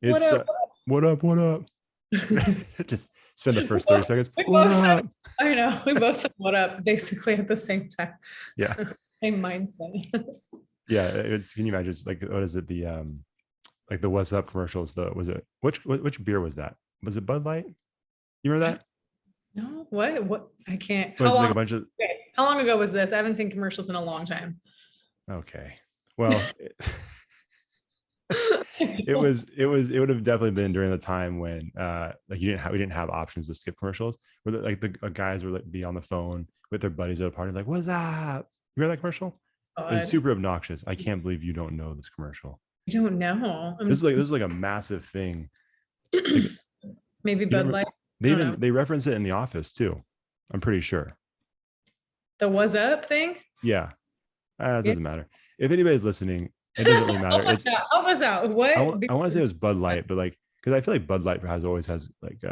It's what up? What up? Just spend the first 30 seconds. We What both said, up? I know. We both said what up basically at the same time. Yeah. Same mindset. Yeah. It's, can you imagine? It's like, what is it? The like the What's Up commercials. Was it which beer was that? Was it Bud Light? You remember that? No, what? I can't. Was it like a bunch of, Okay. How long ago was this? I haven't seen commercials in a long time. okay. Well, it would have definitely been during the time when like we didn't have options to skip commercials, where the guys would like be on the phone with their buddies at a party, like, what's up? You remember that commercial? It was super obnoxious. I can't believe you don't know this commercial. I don't know. This is like a massive thing. Like, maybe Bud Light. They reference it in The Office too. I'm pretty sure. The what's up thing? Yeah. It doesn't matter. If anybody's listening, it doesn't really matter. Help us out. What? I want to say it was Bud Light, but like, because I feel like Bud Light always has like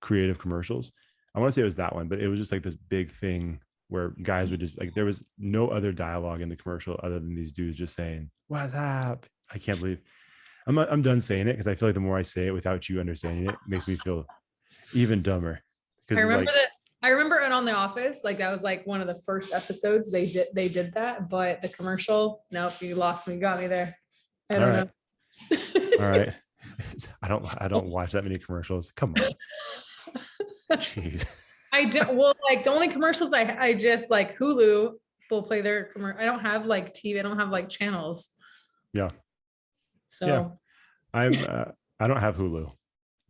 creative commercials. I want to say it was that one, but it was just like this big thing where guys would just like, there was no other dialogue in the commercial other than these dudes just saying, what's up? I can't believe I'm done saying it, because I feel like the more I say it without you understanding it makes me feel even dumber. I remember that. I remember it on The Office. Like that was like one of the first episodes they did that, but the commercial, nope, you lost me, got me there. I don't know. All right. I don't watch that many commercials. Come on. Jeez. I did. Well, like the only commercials I just like Hulu will play their commercial. I don't have like TV. I don't have like channels. Yeah. So yeah. I don't have Hulu,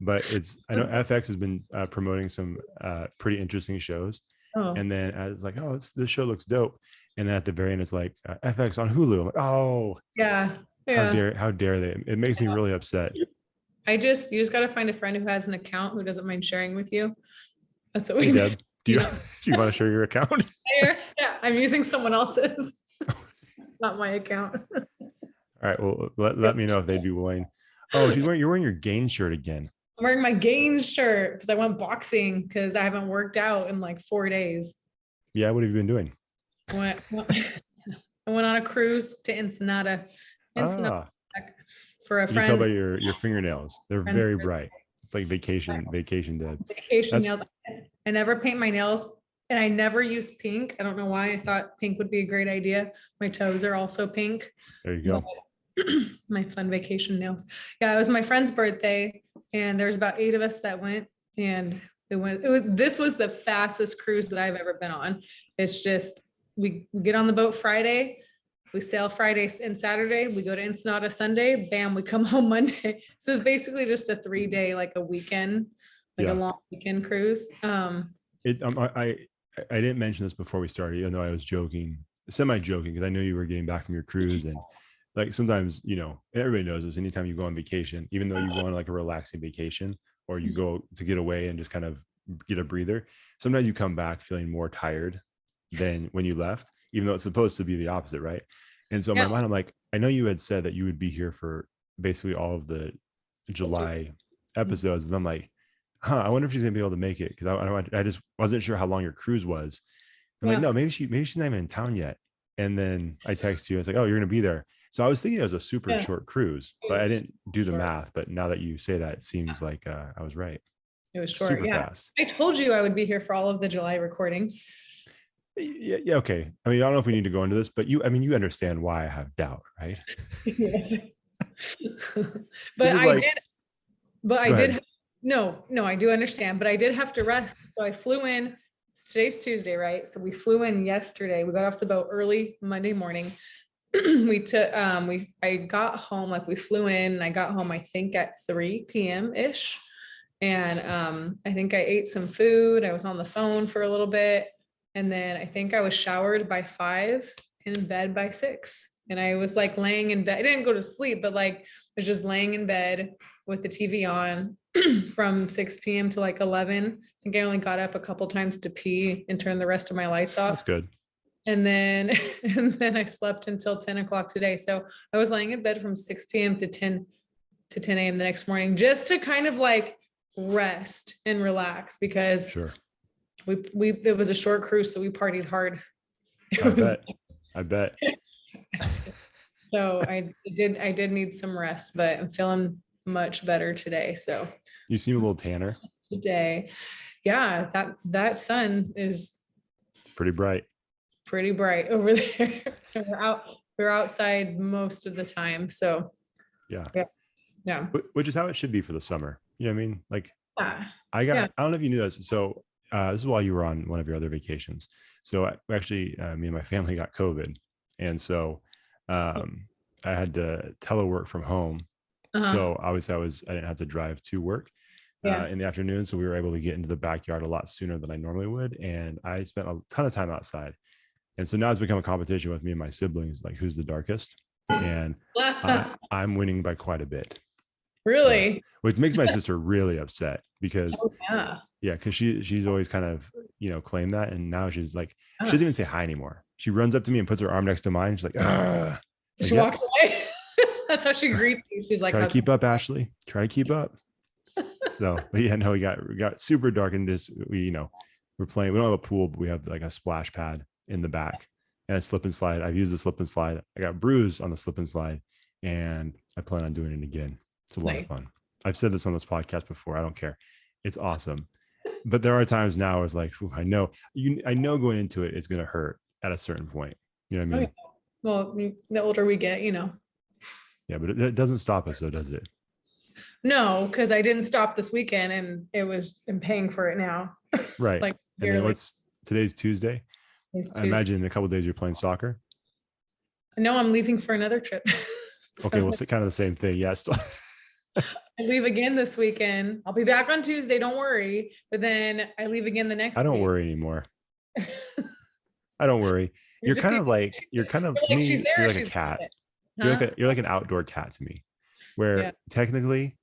but I know FX has been promoting some pretty interesting shows. Oh. And then I was like, oh, this show looks dope. And then at the very end, it's like FX on Hulu. I'm like, oh, yeah. How dare they? It makes me really upset. You just got to find a friend who has an account who doesn't mind sharing with you. That's what we do. Do you want to share your account? Yeah, I'm using someone else's, not my account. All right. Well, let me know if they'd be willing. Oh, you're wearing your Gaines shirt again. I'm wearing my Gaines shirt because I went boxing because I haven't worked out in like 4 days. Yeah. What have you been doing? I went on a cruise to Ensenada. For a friend. You can tell by your fingernails. They're very bright. It's like vacation Deb. Vacation nails. I never paint my nails, and I never use pink. I don't know why. I thought pink would be a great idea. My toes are also pink. There you go. My fun vacation nails. Yeah, it was my friend's birthday, and there's about 8 of us that went, and this was the fastest cruise that I've ever been on. It's just we get on the boat Friday. We sail Friday and Saturday. We go to Ensenada Sunday. Bam, we come home Monday. So it's basically just a 3-day, like a weekend, a long weekend cruise. I didn't mention this before we started, even though I was joking, semi-joking, because I know you were getting back from your cruise, and like sometimes, everybody knows this. Anytime you go on vacation, even though you go on like a relaxing vacation, or you go to get away and just kind of get a breather, sometimes you come back feeling more tired than when you left, even though it's supposed to be the opposite, right? And so in my mind, I'm like, I know you had said that you would be here for basically all of the July episodes, but I'm like, I wonder if she's gonna be able to make it, because I just wasn't sure how long your cruise was. I'm like, no, maybe she's not even in town yet. And then I text you, I was like, oh, you're gonna be there. So I was thinking it was a super short cruise, but I didn't do the math. But now that you say that, it seems like I was right. It was short. Super fast. I told you I would be here for all of the July recordings. Yeah. Okay. I mean, I don't know if we need to go into this, but you understand why I have doubt, right? Yes. I do understand, but I did have to rest. So I flew in. Today's Tuesday, right? So we flew in yesterday. We got off the boat early Monday morning. I got home, like we flew in, and I got home, I think at 3 p.m. ish. And I think I ate some food. I was on the phone for a little bit. And then I think I was showered by 5, in bed by 6. And I was like laying in bed. I didn't go to sleep, but like I was just laying in bed with the TV on from 6 p.m. to like 11. I think I only got up a couple times to pee and turn the rest of my lights off. That's good. And then I slept until 10 o'clock today. So I was laying in bed from 6 p.m. to 10 a.m. the next morning, just to kind of like rest and relax, because it was a short cruise, so we partied hard. I bet. So I did need some rest, but I'm feeling much better today. So You seem a little tanner. today, yeah, that sun is Pretty bright. pretty bright over there. And we're outside most of the time. So Yeah. yeah. Yeah. Which is how it should be for the summer. You know what I mean? Like Yeah. I Yeah. don't know if you knew this. So this is while you were on one of your other vacations. So we actually, me and my family got COVID. And so I had to telework from home. Uh-huh. So obviously I didn't have to drive to work Yeah. in the afternoon. So we were able to get into the backyard a lot sooner than I normally would. And I spent a ton of time outside. And so now it's become a competition with me and my siblings, like who's the darkest. And I'm winning by quite a bit. Really? Which makes my sister really upset because Oh, yeah. because she's always kind of claimed that, and now she's like she Ah. doesn't even say hi anymore. She runs up to me and puts her arm next to mine. She's like, ah. She walks away. That's how she greets you. She's like, try to keep up, Ashley. Try to keep up. So, but yeah, no, we got super dark and just we're playing. We don't have a pool, but we have like a splash pad in the back and a slip and slide. I've used the slip and slide. I got bruised on the slip and slide, and I plan on doing it again. It's a lot of fun. I've said this on this podcast before. I don't care. It's awesome. But there are times now where it's like, I know going into it, it's going to hurt at a certain point. You know what I mean? Well, the older we get, Yeah, but it doesn't stop us though, does it? No, because I didn't stop this weekend and I'm paying for it now. Right. Like, and then today's Tuesday. I imagine in a couple of days you're playing soccer. No, I'm leaving for another trip. So, okay, well, it's kind of the same thing. Yes. I leave again this weekend. I'll be back on Tuesday. Don't worry. But then I leave again the next week. I don't worry anymore. I don't worry. You're kind of to me, you're like a cat. Huh? You're like an outdoor cat to me, where technically,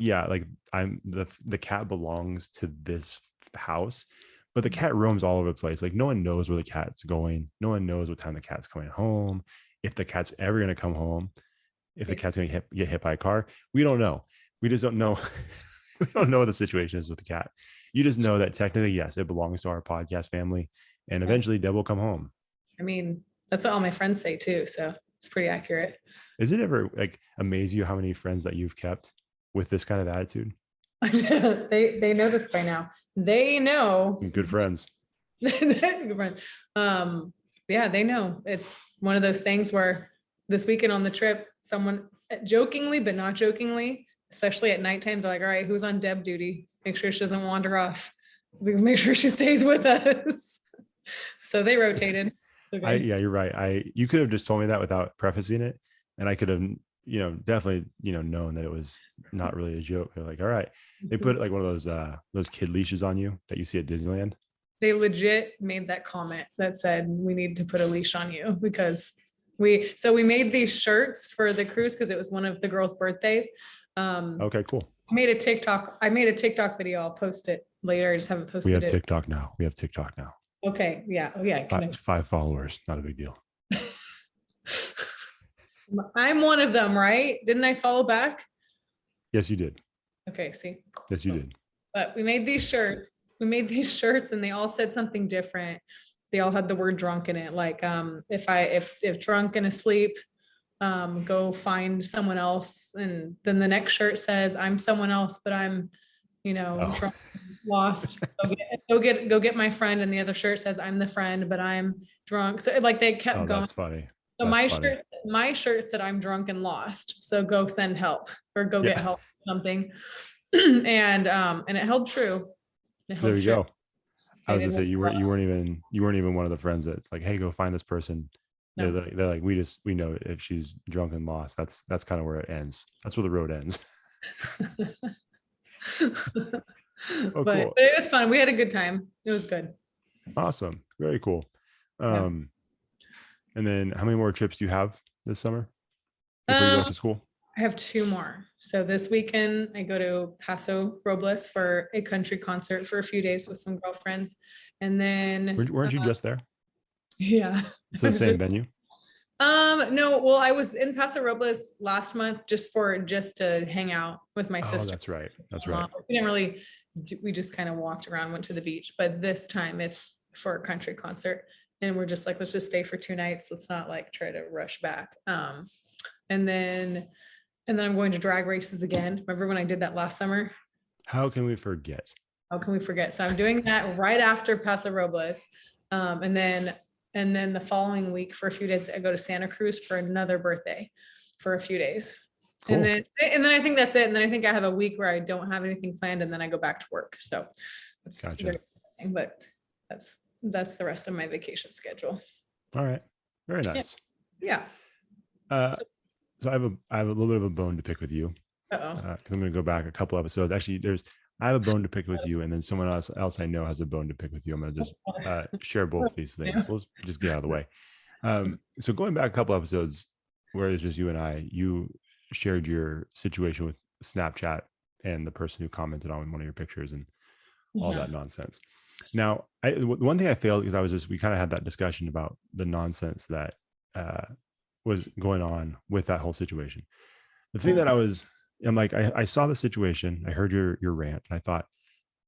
like I'm the cat belongs to this house, but the cat roams all over the place. Like no one knows where the cat's going. No one knows what time the cat's coming home. If the cat's ever going to come home, if the cat's going to get hit by a car, we don't know. We just don't know. We don't know what the situation is with the cat. You just know that technically, yes, it belongs to our podcast family, and eventually Deb will come home. I mean, that's what all my friends say too. So it's pretty accurate. Is it ever like amaze you how many friends that you've kept with this kind of attitude? They know this by now. They know. Good friends. Good friends. Yeah, they know. It's one of those things where this weekend on the trip, someone jokingly, but not jokingly, especially at nighttime, they're like, all right, who's on Deb duty? Make sure she doesn't wander off. Make sure she stays with us. So they rotated. Okay. Yeah, you're right. You could have just told me that without prefacing it, and I could have, definitely, known that it was not really a joke. They're like, all right, they put like one of those kid leashes on you that you see at Disneyland. They legit made that comment that said we need to put a leash on you because we made these shirts for the cruise because it was one of the girls' birthdays. Okay, cool. I made a TikTok video. I'll post it later. I just haven't posted it. We have TikTok now. Okay. Yeah. Oh, yeah. 5 followers. Not a big deal. I'm one of them, right? Didn't I follow back? Yes, you did. Okay. See. Yes, you did. But we made these shirts. And they all said something different. They all had the word drunk in it. Like, if drunk and asleep, go find someone else. And then the next shirt says, I'm someone else, but I'm, drunk, lost. Go get my friend. And the other shirt says, I'm the friend, but I'm drunk. So like they kept going. That's funny. So my shirt said, I'm drunk and lost. So go send help or go get help or something. And it held true. There you go. I was gonna say you weren't even one of the friends that's like, hey, go find this person. No. They're like, we know if she's drunk and lost. That's kind of where it ends. That's where the road ends. But it was fun. We had a good time. It was good. Awesome. Very cool. And then how many more trips do you have this summer before you go to school? I have 2 more. So this weekend I go to Paso Robles for a country concert for a few days with some girlfriends. And then weren't you just there? Yeah. So the same venue? No, well, I was in Paso Robles last month just to hang out with my sister. That's right. That's right. We didn't really we just kind of walked around, went to the beach, but this time it's for a country concert. And we're just like, let's just stay for 2 nights. Let's not like try to rush back. And then And then I'm going to drag races again. Remember when I did that last summer? How can we forget? How can we forget? So I'm doing that right after Paso Robles. And then the following week for a few days, I go to Santa Cruz for another birthday for a few days. Cool. And then I think that's it. And then I think I have a week where I don't have anything planned and then I go back to work. So that's Gotcha. very interesting, but that's the rest of my vacation schedule. All right. Very nice. Yeah. So I have a little bit of a bone to pick with you. Uh-oh. Because I'm going to go back a couple episodes. Actually, I have a bone to pick with you, and then someone else I know has a bone to pick with you. I'm going to just share both these things. We'll just get out of the way. So going back a couple episodes where it's just you and I, you shared your situation with Snapchat and the person who commented on one of your pictures and all that nonsense. Now, one thing I failed because we kind of had that discussion about the nonsense that was going on with that whole situation. The thing that I'm like, I saw the situation, I heard your rant, and I thought,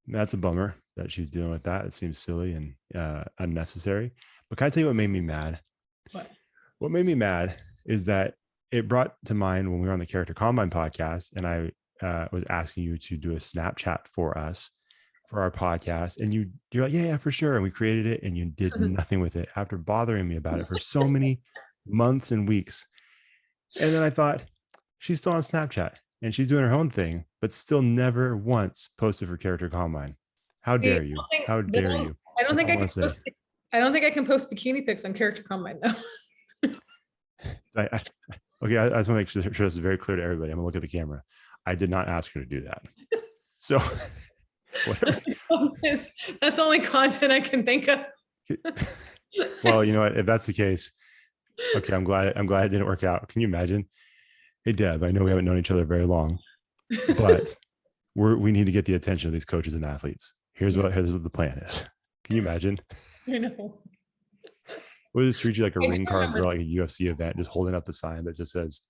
that's a bummer that she's dealing with that. It seems silly and unnecessary. But can I tell you what made me mad? What made me mad is that it brought to mind when we were on the Character Combine podcast, and I was asking you to do a Snapchat for us for our podcast, and you're like, yeah, for sure. And we created it, and you did nothing with it after bothering me about it for so many months and weeks. And then I thought, she's still on Snapchat and she's doing her own thing, but still never once posted for Character Combine. How dare you? How dare you? I don't think I can post bikini pics on Character Combine though. Okay, I just want to make sure this is very clear to everybody. I'm gonna look at the camera. I did not ask her to do that. So whatever. That's the only content I can think of. Well, you know what? If that's the case, okay, I'm glad it didn't work out. Can you imagine? Hey, Deb, I know we haven't known each other very long, but we need to get the attention of these coaches and athletes. Here's what the plan is. Can you imagine? I know. We'll just treat you like a ring card girl, like a UFC event, just holding up the sign that just says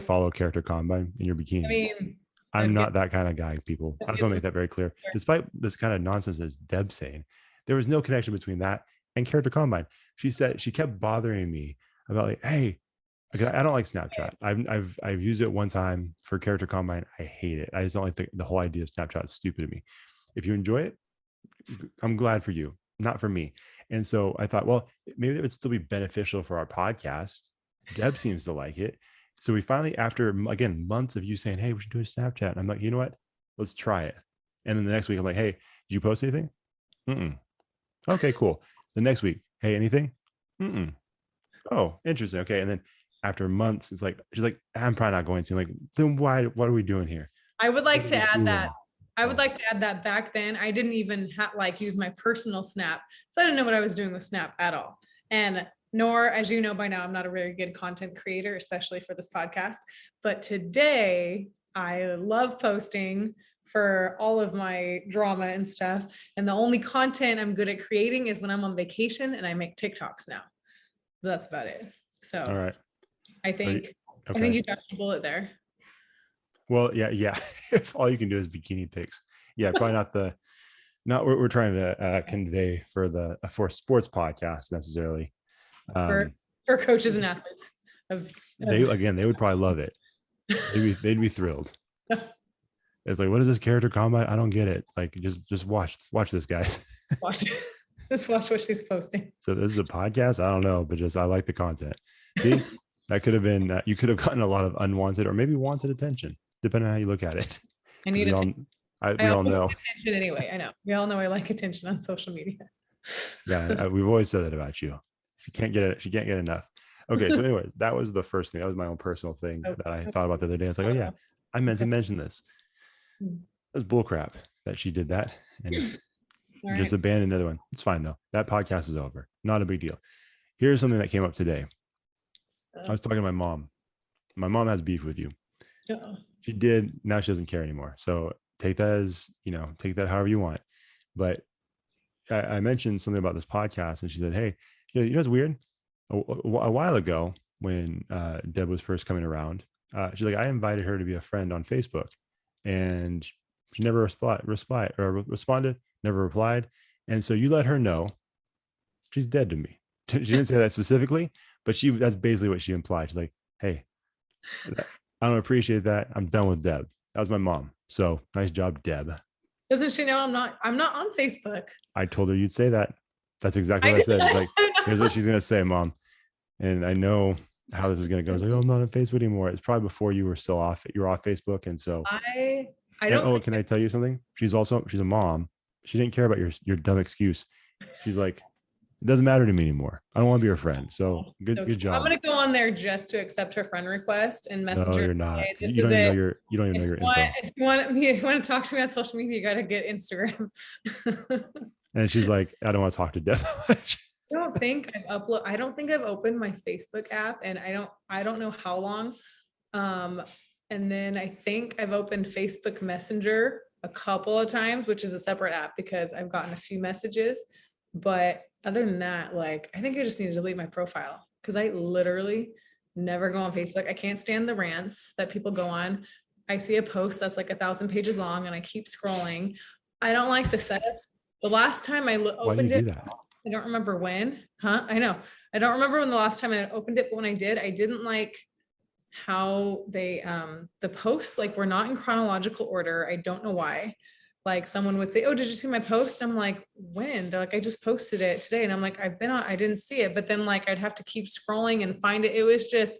follow Character Combine in your bikini. I mean, I'm not that kind of guy, people. I just want to make that very clear. Despite this kind of nonsense as Deb's saying, there was no connection between that and Character Combine. She said she kept bothering me about like, hey, I don't like Snapchat. I've used it one time for Character Combine. I hate it. I just don't think the whole idea of Snapchat is stupid to me. If you enjoy it, I'm glad for you, not for me. And so I thought, well, maybe it would still be beneficial for our podcast. Deb seems to like it. So we finally, after again months of you saying, hey, we should do a Snapchat, and I'm like, you know what? Let's try it. And then the next week I'm like, hey, did you post anything? Okay, cool. The next week, hey, anything? Oh, interesting. Okay. And then after months, it's like, she's like, I'm probably not going to. I'm like, then what are we doing here? I would like to add that. I would like to add that back then I didn't even use my personal Snap. So I didn't know what I was doing with Snap at all. And nor, as you know by now, I'm not a very good content creator, especially for this podcast. But today I love posting for all of my drama and stuff. And the only content I'm good at creating is when I'm on vacation and I make TikToks now. That's about it. So all right. I think you dodged a bullet there. Well, yeah. If all you can do is bikini pics, yeah, probably not what we're trying to convey for sports podcast necessarily. For coaches and athletes. They would probably love it. They'd be thrilled. It's like, what is this Character Combine? I don't get it. Like, just watch this, guys. Just watch what she's posting. So this is a podcast? I don't know, but I like the content. See, that could have been, you could have gotten a lot of unwanted or maybe wanted attention, depending on how you look at it. I need attention. We all know. Attention anyway. I know. We all know I like attention on social media. Yeah, we've always said that about you. She can't get it. She can't get enough. Okay, so anyways, that was the first thing. That was my own personal thing that I thought about the other day. I was like, oh yeah, I meant to mention this. That's bullcrap that she did that and just abandoned the other one. It's fine though. That podcast is over. Not a big deal. Here's something that came up today. I was talking to my mom. My mom has beef with you. She did. Now she doesn't care anymore. So take that however you want. But I mentioned something about this podcast and she said, hey, you know what's weird? A while ago when Deb was first coming around, she's like, I invited her to be a friend on Facebook and she never responded, never replied. And so you let her know she's dead to me. She didn't say that specifically, but that's basically what she implied. She's like, hey, I don't appreciate that. I'm done with Deb. That was my mom. So nice job, Deb. Doesn't she know I'm not on Facebook? I told her you'd say that. That's exactly I what I said. It's like, here's what did. she's gonna say, mom. And I know how this is gonna go. It's like, oh, I'm not on Facebook anymore. It's probably before you were still off. You were off Facebook, and so. I I And don't oh, think can I tell you something? She's a mom. She didn't care about your dumb excuse. She's like, it doesn't matter to me anymore. I don't want to be your friend. So so good cute. I'm job. gonna go on there just to accept her friend request and message No, her. you're not, Hey, because this you is don't even know it. you don't even know your info. If you want to talk to me on social media, you got to get Instagram. And she's like, I don't want to talk to Deb. I don't think I've opened my Facebook app, and I don't know how long. Um, and then I think I've opened Facebook Messenger a couple of times, which is a separate app because I've gotten a few messages. But other than that, like I think I just need to delete my profile because I literally never go on Facebook. I can't stand the rants that people go on. I see a post that's like 1,000 pages long and I keep scrolling. I don't like the setup. The last time I Why do you opened do it, that? I don't remember when, huh? I know. I don't remember when the last time I opened it, but when I did, I didn't like how they the posts like were not in chronological order. I don't know why. Like someone would say, "Oh, did you see my post?" I'm like, "When?" They're like, "I just posted it today." And I'm like, "I've been on, I didn't see it." But then like I'd have to keep scrolling and find it. It was just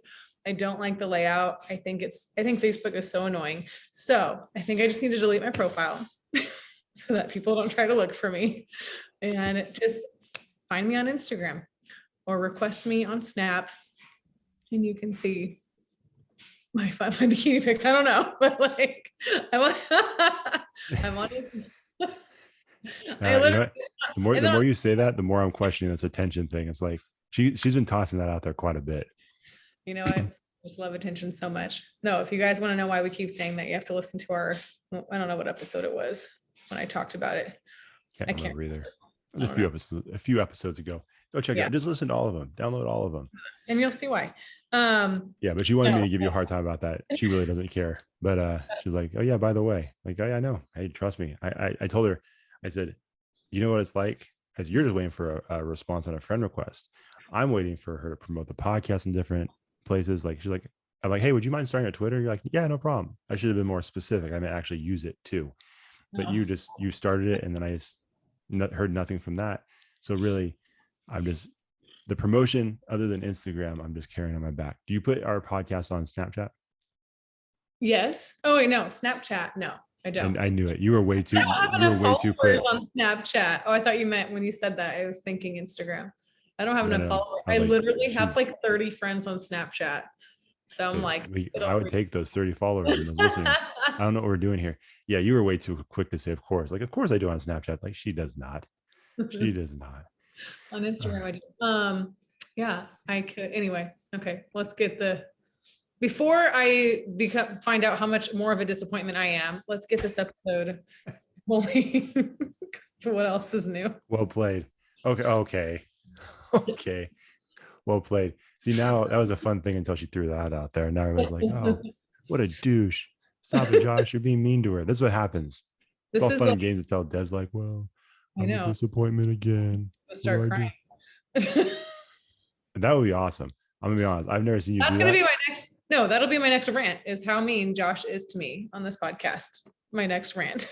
I don't like the layout. I think Facebook is so annoying. So I think I just need to delete my profile so that people don't try to look for me. And just find me on Instagram or request me on Snap and you can see my bikini pics. I don't know, but like I want I want I You know literally what? The and then more you say that, the more I'm questioning this attention thing. It's like she's been tossing that out there quite a bit. you know I just love attention so much. No, if you guys want to know why we keep saying that, you have to listen to our I don't know what episode it was when I talked about it. Can't I can't remember either. It I was don't know. a few episodes ago. Go check it Yeah. out. Just listen to all of them. Download all of them. And you'll see why. Um Yeah, but she wanted me no. to give you a hard time about that. She really doesn't care. But she's like, oh yeah, by the way, like, oh, yeah, I know. Hey, trust me. I told her, I said, you know what it's like? Because you're just waiting for a response on a friend request. I'm waiting for her to promote the podcast in different places. Like she's like, I'm like, hey, would you mind starting a Twitter? You're like, yeah, no problem. I should have been more specific. I mean, actually use it too. But No. you started it, and then I just heard nothing from that. So really, I'm just the promotion other than Instagram, I'm just carrying on my back. Do you put our podcast on Snapchat? Yes. Oh wait, no, Snapchat. No, I don't. And I knew it. You were way too I don't have you were enough way too followers quick. on Snapchat. Oh, I thought you meant when you said that. I was thinking Instagram. I don't have No, enough no. followers. I I was like, literally have she's like 30 friends on Snapchat. So I'm like, I would take those 30 followers and those listeners. I don't know what we're doing here. Yeah, you were way too quick to say, of course. Like, of course I do on Snapchat. Like, she does not. She does not. on Instagram. I do. Yeah, I could anyway. Okay, let's get the before I find out how much more of a disappointment I am. Let's get this episode. Holy, what else is new? Well played. Okay. Okay. Well played. See, now that was a fun thing until she threw that out there. Now everybody's like, oh, what a douche. Stop it, Josh. You're being mean to her. This is what happens. It's This all is fun like and games until Deb's like, well, I I'm a know. disappointment again. I'm gonna What do start I do? crying. And that would be awesome. I'm gonna be honest. I've never seen you That's do gonna that. be my next. No, that'll be my next rant. Is how mean Josh is to me on this podcast. My next rant.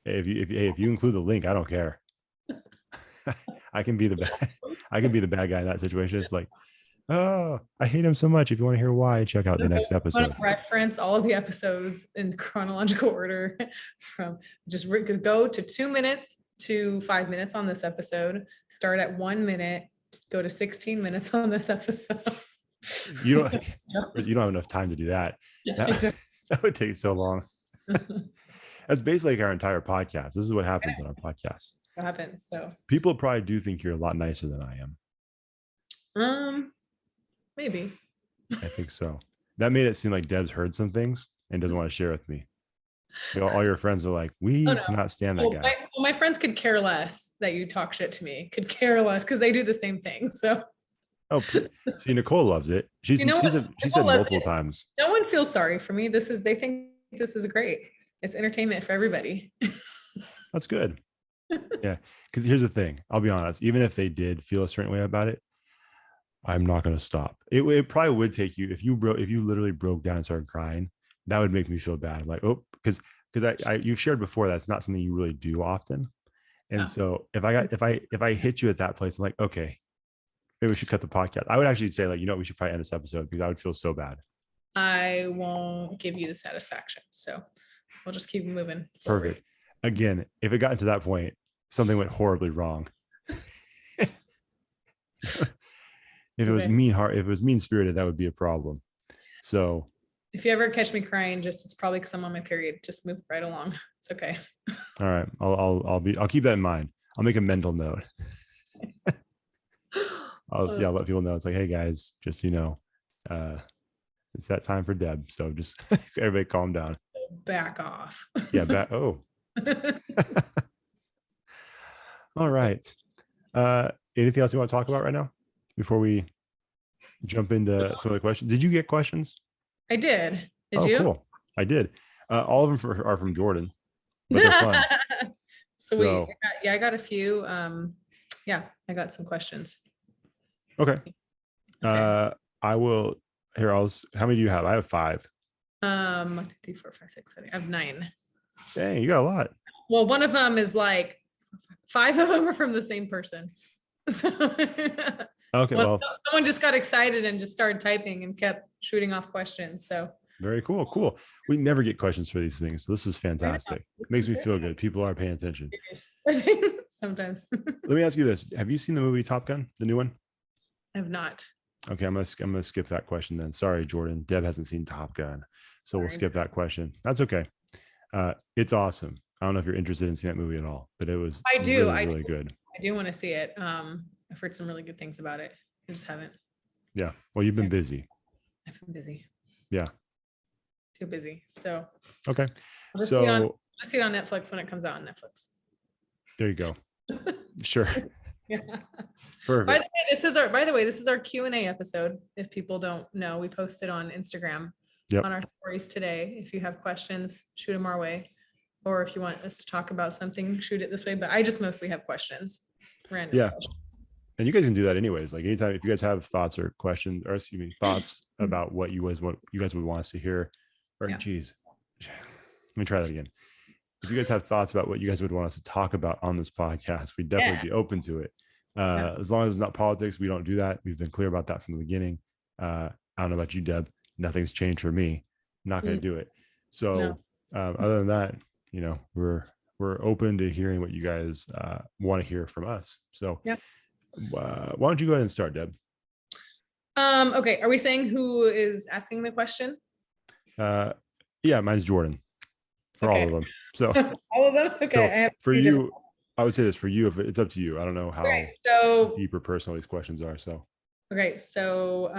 If you include the link, I don't care. I can be the bad. I can be the bad guy in that situation. It's like, oh, I hate him so much. If you want to hear why, check out the next I want episode. to reference all of the episodes in chronological order from just go to 2 minutes to 5 minutes on this episode. Start at 1 minute. Go to 16 minutes on this episode. You don't. You don't have enough time to do that. That would take so long. That's basically like our entire podcast. This is what happens on our podcast. What happens? So People probably do think you're a lot nicer than I am. Maybe. I think so. That made it seem like Deb's heard some things and doesn't want to share with me. All your friends are like, we cannot stand that guy. My friends could care less that you talk shit to me. Could care less because they do the same thing. So. Oh, see, Nicole loves it. She said multiple times. No one feels sorry for me. They think this is great. It's entertainment for everybody. That's good. Yeah. Because here's the thing. I'll be honest. Even if they did feel a certain way about it, I'm not going to stop. It probably would take you if you literally broke down and started crying. That would make me feel bad. Like, oh, because you've shared before that's not something you really do often. And Yeah. so if I hit you at that place, I'm like, okay, maybe we should cut the podcast. I would actually say like, we should probably end this episode because I would feel so bad. I won't give you the satisfaction. So we'll just keep moving forward. Perfect. Again, if it got to that point, something went horribly wrong. If it was if it was mean spirited, that would be a problem. So if you ever catch me crying, it's probably because I'm on my period. Just move right along. It's okay. All right. I'll keep that in mind. I'll make a mental note. I'll let people know. It's like, hey guys, just it's that time for Deb. So just everybody calm down. Back off. Yeah, oh. All right. Anything else you want to talk about right now before we jump into some of the questions? Did you get questions? I did. Did you? Cool. I did. All of them are from Jordan, but they're fun. Sweet. So, I got a few. I got some questions. Okay. I will. Here, how many do you have? I have 5. 1, 2, 3, 4, 5, 6, 7. I have 9. Dang, you got a lot. Well, one of them is like 5 of them are from the same person. So, okay. Well, someone just got excited and just started typing and kept shooting off questions. So very cool. We never get questions for these things. So this is fantastic. It makes me feel good. People are paying attention. Sometimes. Let me ask you this. Have you seen the movie Top Gun, the new one? I have not. Okay, I'm gonna skip that question then. Sorry, Jordan. Deb hasn't seen Top Gun. So we'll skip that question. That's okay. It's awesome. I don't know if you're interested in seeing that movie at all, but it was really good. I do want to see it. I've heard some really good things about it. I just haven't. Yeah. Well, you've been busy. I've been busy. Yeah. Too busy. So okay. I'll see it on Netflix when it comes out on Netflix. There you go. Sure. Yeah. Perfect. By the way, this is our Q&A episode. If people don't know, we posted on Instagram on our stories today. If you have questions, shoot them our way. Or if you want us to talk about something, shoot it this way. But I just mostly have questions. Random questions. And you guys can do that anyways. Like anytime, if you guys have thoughts or questions, or thoughts about what you guys would want us to hear, or geez, let me try that again. If you guys have thoughts about what you guys would want us to talk about on this podcast, we'd definitely be open to it. As long as it's not politics, we don't do that. We've been clear about that from the beginning. I don't know about you, Deb. Nothing's changed for me. I'm not going to do it. So other than that, we're open to hearing what you guys want to hear from us. So why don't you go ahead and start, Deb? Okay. Are we saying who is asking the question? Yeah, mine's Jordan. For all of them. So all of them. Okay. So for you, I would say this for you. If it's up to you, I don't know how deep or personal these questions are. So so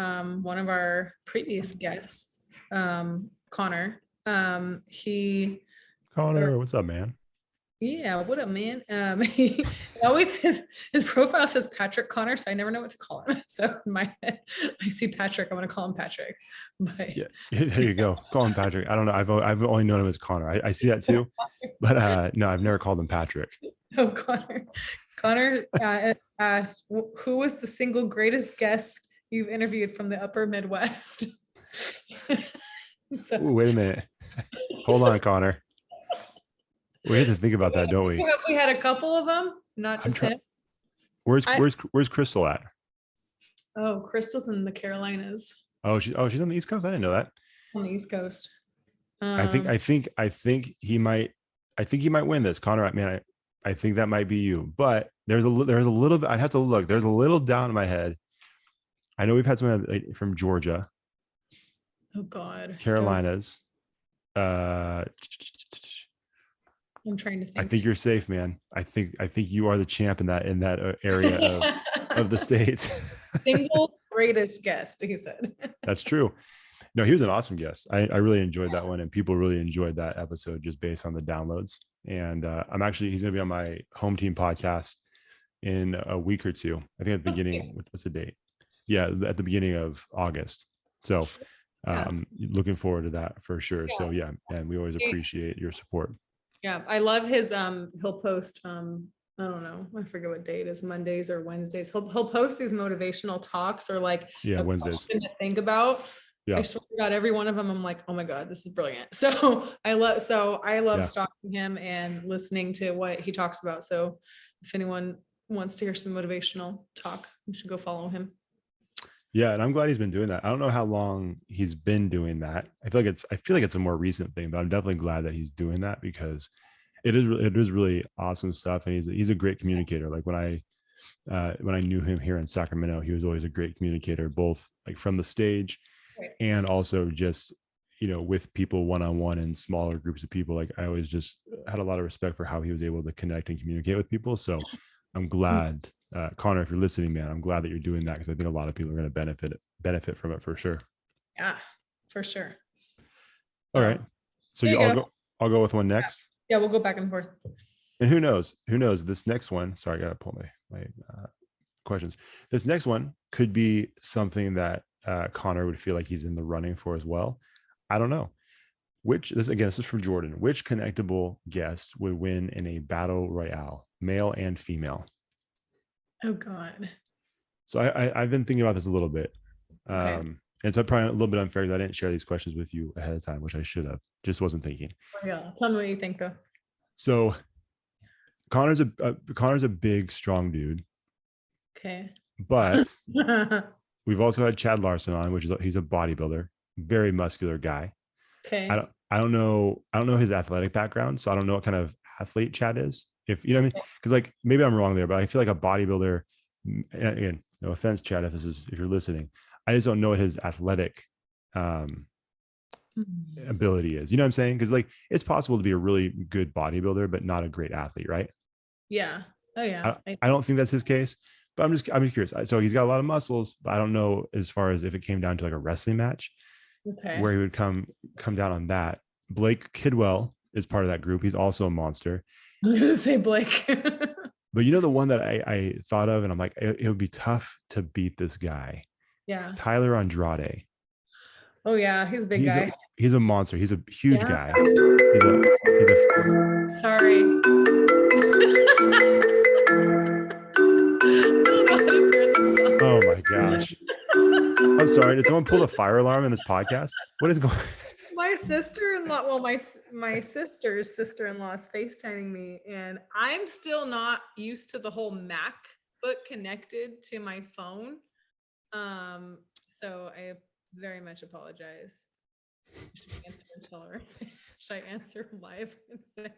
one of our previous guests, Connor, what's up, man? Yeah, what up, man? He always his profile says Patrick Connor, so I never know what to call him. So in my head, I see Patrick, I'm gonna call him Patrick. But yeah, there you go. Call him Patrick. I don't know. I've only known him as Connor. I see that too, but no, I've never called him Patrick. Oh, Connor asked, who was the single greatest guest you've interviewed from the upper Midwest? So, ooh, wait a minute. Hold on, Connor. We have to think about that, don't we? We had a couple of them, not just him. Where's Crystal at? Oh, Crystal's in the Carolinas. Oh, she's on the East Coast. I didn't know that. On the East Coast. I think he might win this, Connor. Man, I think that might be you. But there's a little bit. I'd have to look. There's a little down in my head. I know we've had someone from Georgia. Oh God. Carolinas. I'm trying to think. I think you're safe, man. I think you are the champ in that area of the state. Single greatest guest, he said. That's true. No, he was an awesome guest. I really enjoyed that one, and people really enjoyed that episode just based on the downloads. And he's going to be on my home team podcast in a week or two. I think at the beginning. What's the date? Yeah, at the beginning of August. So looking forward to that for sure. So yeah, and we always appreciate your support. Yeah, I love his he'll post I don't know. I forget what day it is, Mondays or Wednesdays. He'll post these motivational talks or like Yeah, a Wednesdays. question to think about. I Yeah. swear to God, every one of them, I'm like, oh my God, this is brilliant. So I love Yeah. stalking him and listening to what he talks about. So if anyone wants to hear some motivational talk, you should go follow him. Yeah, and I'm glad he's been doing that. I don't know how long he's been doing that. I feel like it's a more recent thing, but I'm definitely glad that he's doing that because it is really awesome stuff, and he's a great communicator. Like when I knew him here in Sacramento, he was always a great communicator, both like from the stage Right. and also just with people one on one and smaller groups of people. Like I always just had a lot of respect for how he was able to connect and communicate with people. So I'm glad, Connor, if you're listening, man, I'm glad that you're doing that because I think a lot of people are going to benefit from it for sure. Yeah, for sure. All So right, so there you go. I'll go with one next. Yeah, we'll go back and forth. And who knows? Who knows? This next one. Sorry, I gotta pull my questions. This next one could be something that Connor would feel like he's in the running for as well. I don't know. This is from Jordan. Which connectable guest would win in a battle royale, male and female? Oh God. So I've been thinking about this a little bit. Okay. And so probably a little bit unfair because I didn't share these questions with you ahead of time, which I should have. Just wasn't thinking. Yeah. Tell me what you think though. So Connor's a big, strong dude, Okay. but we've also had Chad Larson on, he's a bodybuilder, very muscular guy. Okay. I don't know his athletic background, so I don't know what kind of athlete Chad is. If you know what I mean, because like maybe I'm wrong there, but I feel like a bodybuilder. Again, no offense, Chad, if you're listening, I just don't know what his athletic ability is. You know what I'm saying? Because like it's possible to be a really good bodybuilder, but not a great athlete, right? Yeah. Oh yeah. I don't think that's his case, but I'm just curious. So he's got a lot of muscles, but I don't know as far as if it came down to like a wrestling match Okay. where he would come down on that. Blake Kidwell is part of that group. He's also a monster. I was gonna say Blake. But the one that I thought of, and I'm like, it would be tough to beat this guy, Yeah. Tyler Andrade. Oh yeah, he's a big guy. He's a monster. He's a huge Yeah. guy. He's a Sorry. I don't know how to turn this off. Oh my gosh. I'm sorry. Did someone pull the fire alarm in this podcast? What is going on? My sister-in-law, well, my sister's sister-in-law is FaceTiming me, and I'm still not used to the whole MacBook connected to my phone. So I very much apologize. Should I answer and tell her? Should I answer live and say?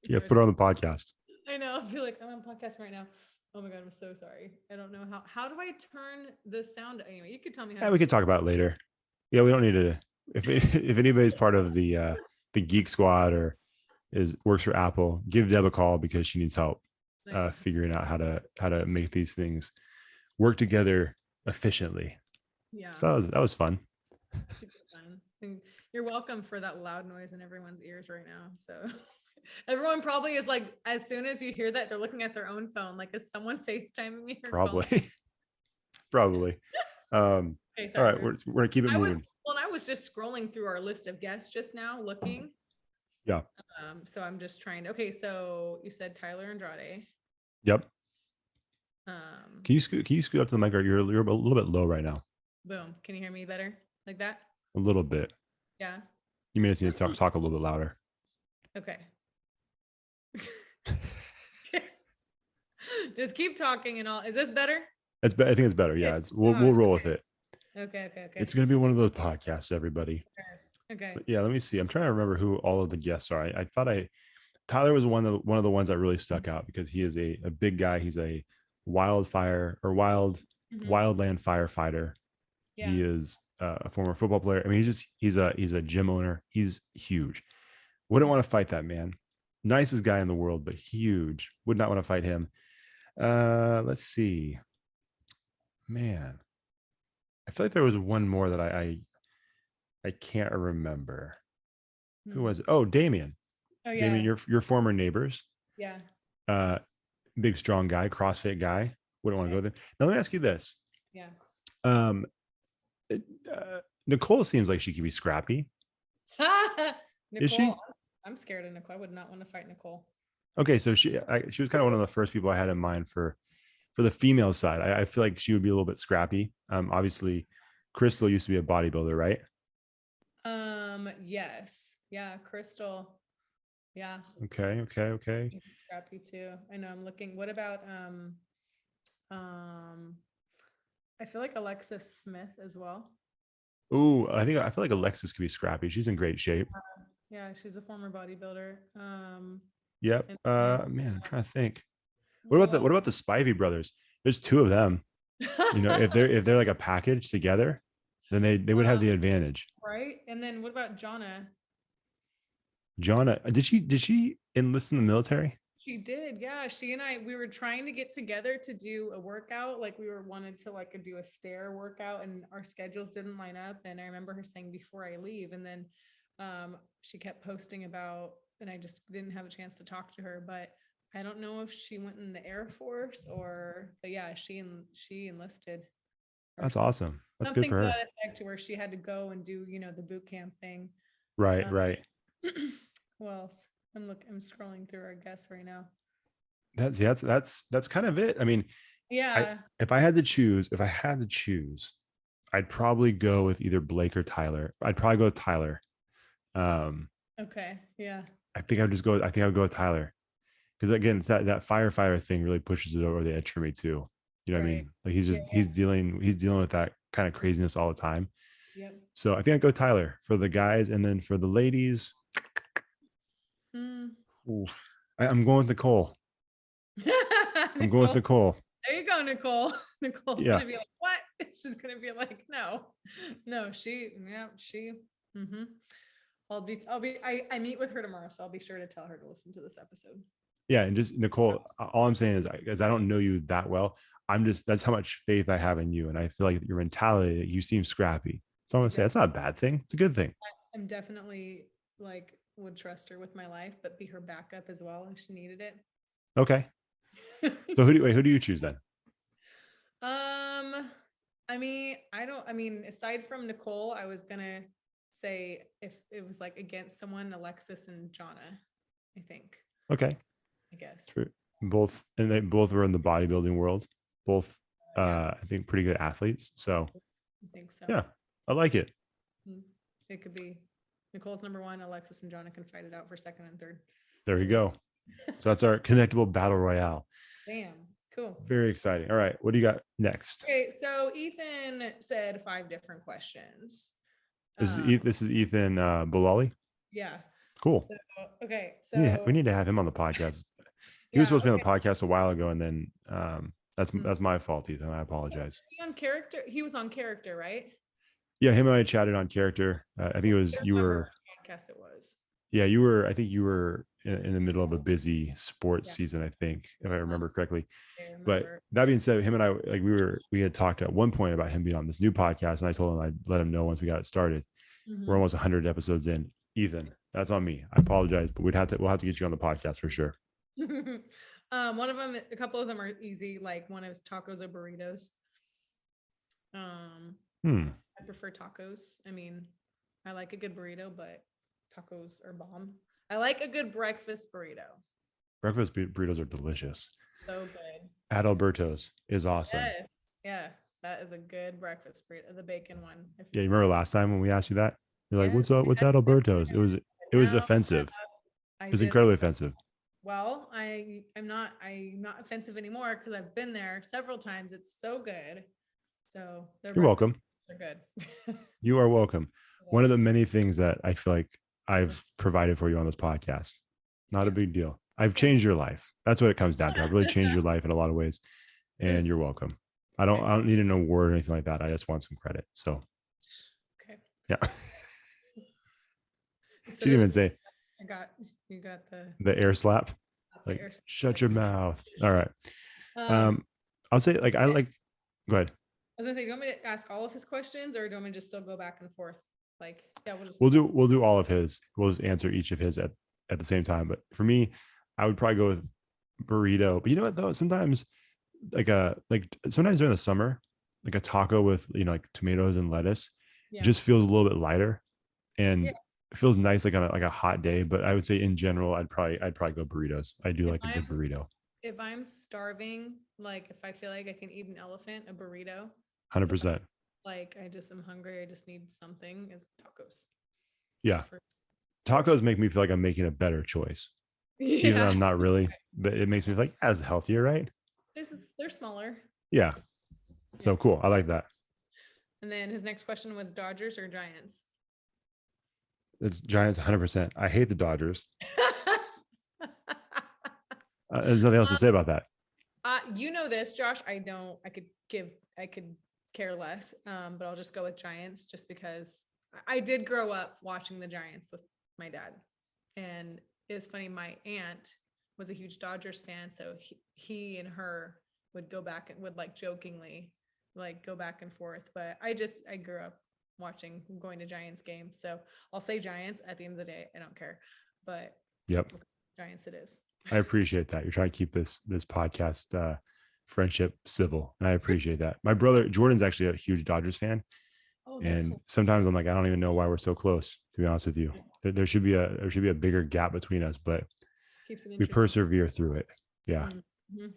Yeah, put her on the podcast. I know. I feel like I'm on podcast right now. Oh my God, I'm so sorry. I don't know how do I turn the sound? Anyway, you could tell me how. Yeah, we could talk about it later. Yeah, we don't need to. If anybody's part of the Geek Squad or works for Apple, give Deb a call because she needs help figuring out how to make these things work together efficiently. Yeah. So that was fun. Super fun. And you're welcome for that loud noise in everyone's ears right now. So everyone probably is like, as soon as you hear that, they're looking at their own phone. Like, is someone FaceTiming me? Probably. Probably. Okay, sorry, all right, we're gonna keep it moving. I was just scrolling through our list of guests just now, looking. Yeah. So I'm just trying to. Okay, so you said Tyler Andrade. Yep. Can you scoot up to the mic? You're a little bit low right now. Boom. Can you hear me better like that? A little bit. Yeah. You may just need to talk a little bit louder. Okay. Just keep talking and all. Is this better? I think it's better. Yeah, we'll roll with it. Okay. It's gonna be one of those podcasts, everybody. Okay. But yeah, let me see. I'm trying to remember who all of the guests are. I thought Tyler was one of the ones that really stuck out because he is a big guy. He's a wildland firefighter. Yeah. He is a former football player. I mean, he's a gym owner. He's huge. Wouldn't want to fight that man. Nicest guy in the world, but huge. Would not want to fight him. Let's see. Man, I feel like there was one more that I can't remember. Who was it? Oh, Damien. Oh yeah. Damien, your former neighbors. Yeah. Big strong guy, CrossFit guy. Wouldn't want to go there. Now let me ask you this. Yeah. Nicole seems like she could be scrappy. Nicole, is she? I'm scared of Nicole. I would not want to fight Nicole. Okay, so she was kind of one of the first people I had in mind for the female side. I feel like she would be a little bit scrappy. Obviously, Crystal used to be a bodybuilder, right? Yes. Yeah, Crystal. Yeah. Okay. She's scrappy too. I know I'm looking. What about um I feel like Alexis Smith as well. Ooh, I feel like Alexis could be scrappy. She's in great shape. Yeah, she's a former bodybuilder. Yep. And then, Man, I'm trying to think. well, What about the Spivey brothers? There's two of them. You know, if they're like a package together, then they would have the advantage. right. And then what about Jonna? Jonna, did she enlist in the military? She did, yeah. She and I, we were trying to get together to do a workout. Like we were wanted to like do a stair workout, and our schedules didn't line up. And I remember her saying before I leave, and then she kept posting about, and I just didn't have a chance to talk to her. But I don't know if she went in the Air Force or, but yeah, she enlisted or That's awesome. That's good something for to her. that effect, to where she had to go and do, the boot camp thing. Right, Um, right. who else? I'm scrolling through our guests right now. That's kind of it. I mean, I Yeah. if I had to choose, I'd probably go with either Blake or Tyler. I'd probably go with Tyler. Um, Okay. Yeah. I think I'd go with Tyler. Because again, it's that firefighter thing really pushes it over the edge for me too. You know what I Right. mean? Like Yeah. he's dealing with that kind of craziness all the time. Yep. So I think I'd go Tyler for the guys, and then for the ladies, Mm. ooh, I'm going with Nicole. I'm going with Nicole. Nicole. There you go, Nicole. Nicole's Yeah, gonna be like, what? She's gonna be like, no, no, she. Mm-hmm. I meet with her tomorrow, so I'll be sure to tell her to listen to this episode. yeah, and just Nicole. All I'm saying is, because I don't know you that well, that's how much faith I have in you, and I feel like your mentality. You seem scrappy. So I'm I gonna say def- that's not a bad thing. It's a good thing. I'm definitely like would trust her with my life, but be her backup as well if she needed Okay. it. So who do you choose then? I mean, aside from Nicole, I was gonna say if it was like against someone, Alexis and Jonna, I think, Okay. I guess. True. Both, and they both were in the bodybuilding world. Both, Yeah, I think, pretty good athletes. So I think so. yeah, I like it. Mm. It could be Nicole's number one, Alexis and Jonna can fight it out for second and third. There we go. So that's our connectable battle royale. Damn, cool. Very exciting. All right, what do you got next? Okay, so Ethan said 5 different questions. This is Ethan Bulali. Yeah. Cool. So, okay, We need to have him on the podcast. He was yeah, supposed to be on okay. the podcast a while ago, and then Mm. that's my fault, Ethan. I apologize. He on character? He was on character, right? Yeah, him and I chatted on character. I think it was I you remember were. what podcast it was. Yeah, you were. I think you were in the middle of a busy sports Yeah, season. I think, if I remember correctly. I But remember. that being said, him and I, like, we had talked at one point about him being on this new podcast, and I told him I'd let him know once we got it started. We're Mhm. almost 100 episodes in. Ethan, that's on me. I apologize, but we'll have to get you on the podcast for sure. One of them, a couple of them are easy. Like one is tacos or burritos. Um, Hmm. I prefer tacos. I mean, I like a good burrito, but tacos are bomb. I like a good breakfast burrito. Breakfast burritos are delicious. So good. Adalberto's is awesome. Yes. Yeah. That is a good breakfast burrito. The bacon one. Yeah, you remember last time when we asked you that? You're like, Yes. "What's up? What's Adalberto's?" It was Now offensive. I It was just, incredibly offensive. well, I'm not offensive anymore because I've been there several times. It's so good. So their You're breakfast welcome. are good. You are welcome. One of the many things that I feel like I've provided for you on this podcast. Not a big deal. I've changed your life. That's what it comes down to. I've really changed your life in a lot of ways, and you're welcome. I don't need an award or anything like that. I just want some credit. So Okay. yeah. So She didn't even say you got the air slap. the Like, air. shut your mouth. All right. Um, I'll say, like, I like, go ahead. I was gonna say, do you want me to ask all of his questions, or do you want me to just still go back and forth? Like, yeah, we'll just We'll do all of his. We'll just answer each of his at the same time. But for me, I would probably go with burrito. But you know what though? Sometimes like sometimes during the summer, like a taco with, like tomatoes and lettuce, it yeah, just feels a little bit lighter. yeah, And it feels nice like on a hot day. But I would say in general, I'd probably go burritos. I do If like a good burrito. if I'm starving, like if I feel like I can eat an elephant, a burrito. If I'm 100%. like I just am hungry, I just need something, is tacos. Yeah. For, for Tacos sure. make me feel like I'm making a better choice, even though Yeah. I'm not really. But it makes me feel like as healthier, right? They're smaller. Yeah. Yeah. So cool. I like that. And then his next question was Dodgers or Giants? It's Giants 100%. I hate the Dodgers. There's nothing else to say about that. You know this, Josh. I don't. I could care less. But I'll just go with Giants, just because I did grow up watching the Giants with my dad, and it's funny. My aunt was a huge Dodgers fan, so he and her would go back and would like jokingly like go back and forth. But I grew up going to Giants games, so I'll say Giants at the end of the day. I don't care, but Yep. Giants it is. I appreciate that. You're trying to keep this podcast friendship civil, and I appreciate that. My brother Jordan's actually a huge Dodgers fan, Oh, that's and cool. sometimes I'm like, I don't even know why we're so close. To be honest with you, there should be a bigger gap between us, but Keeps it we interesting. persevere through it. Yeah. Mm-hmm.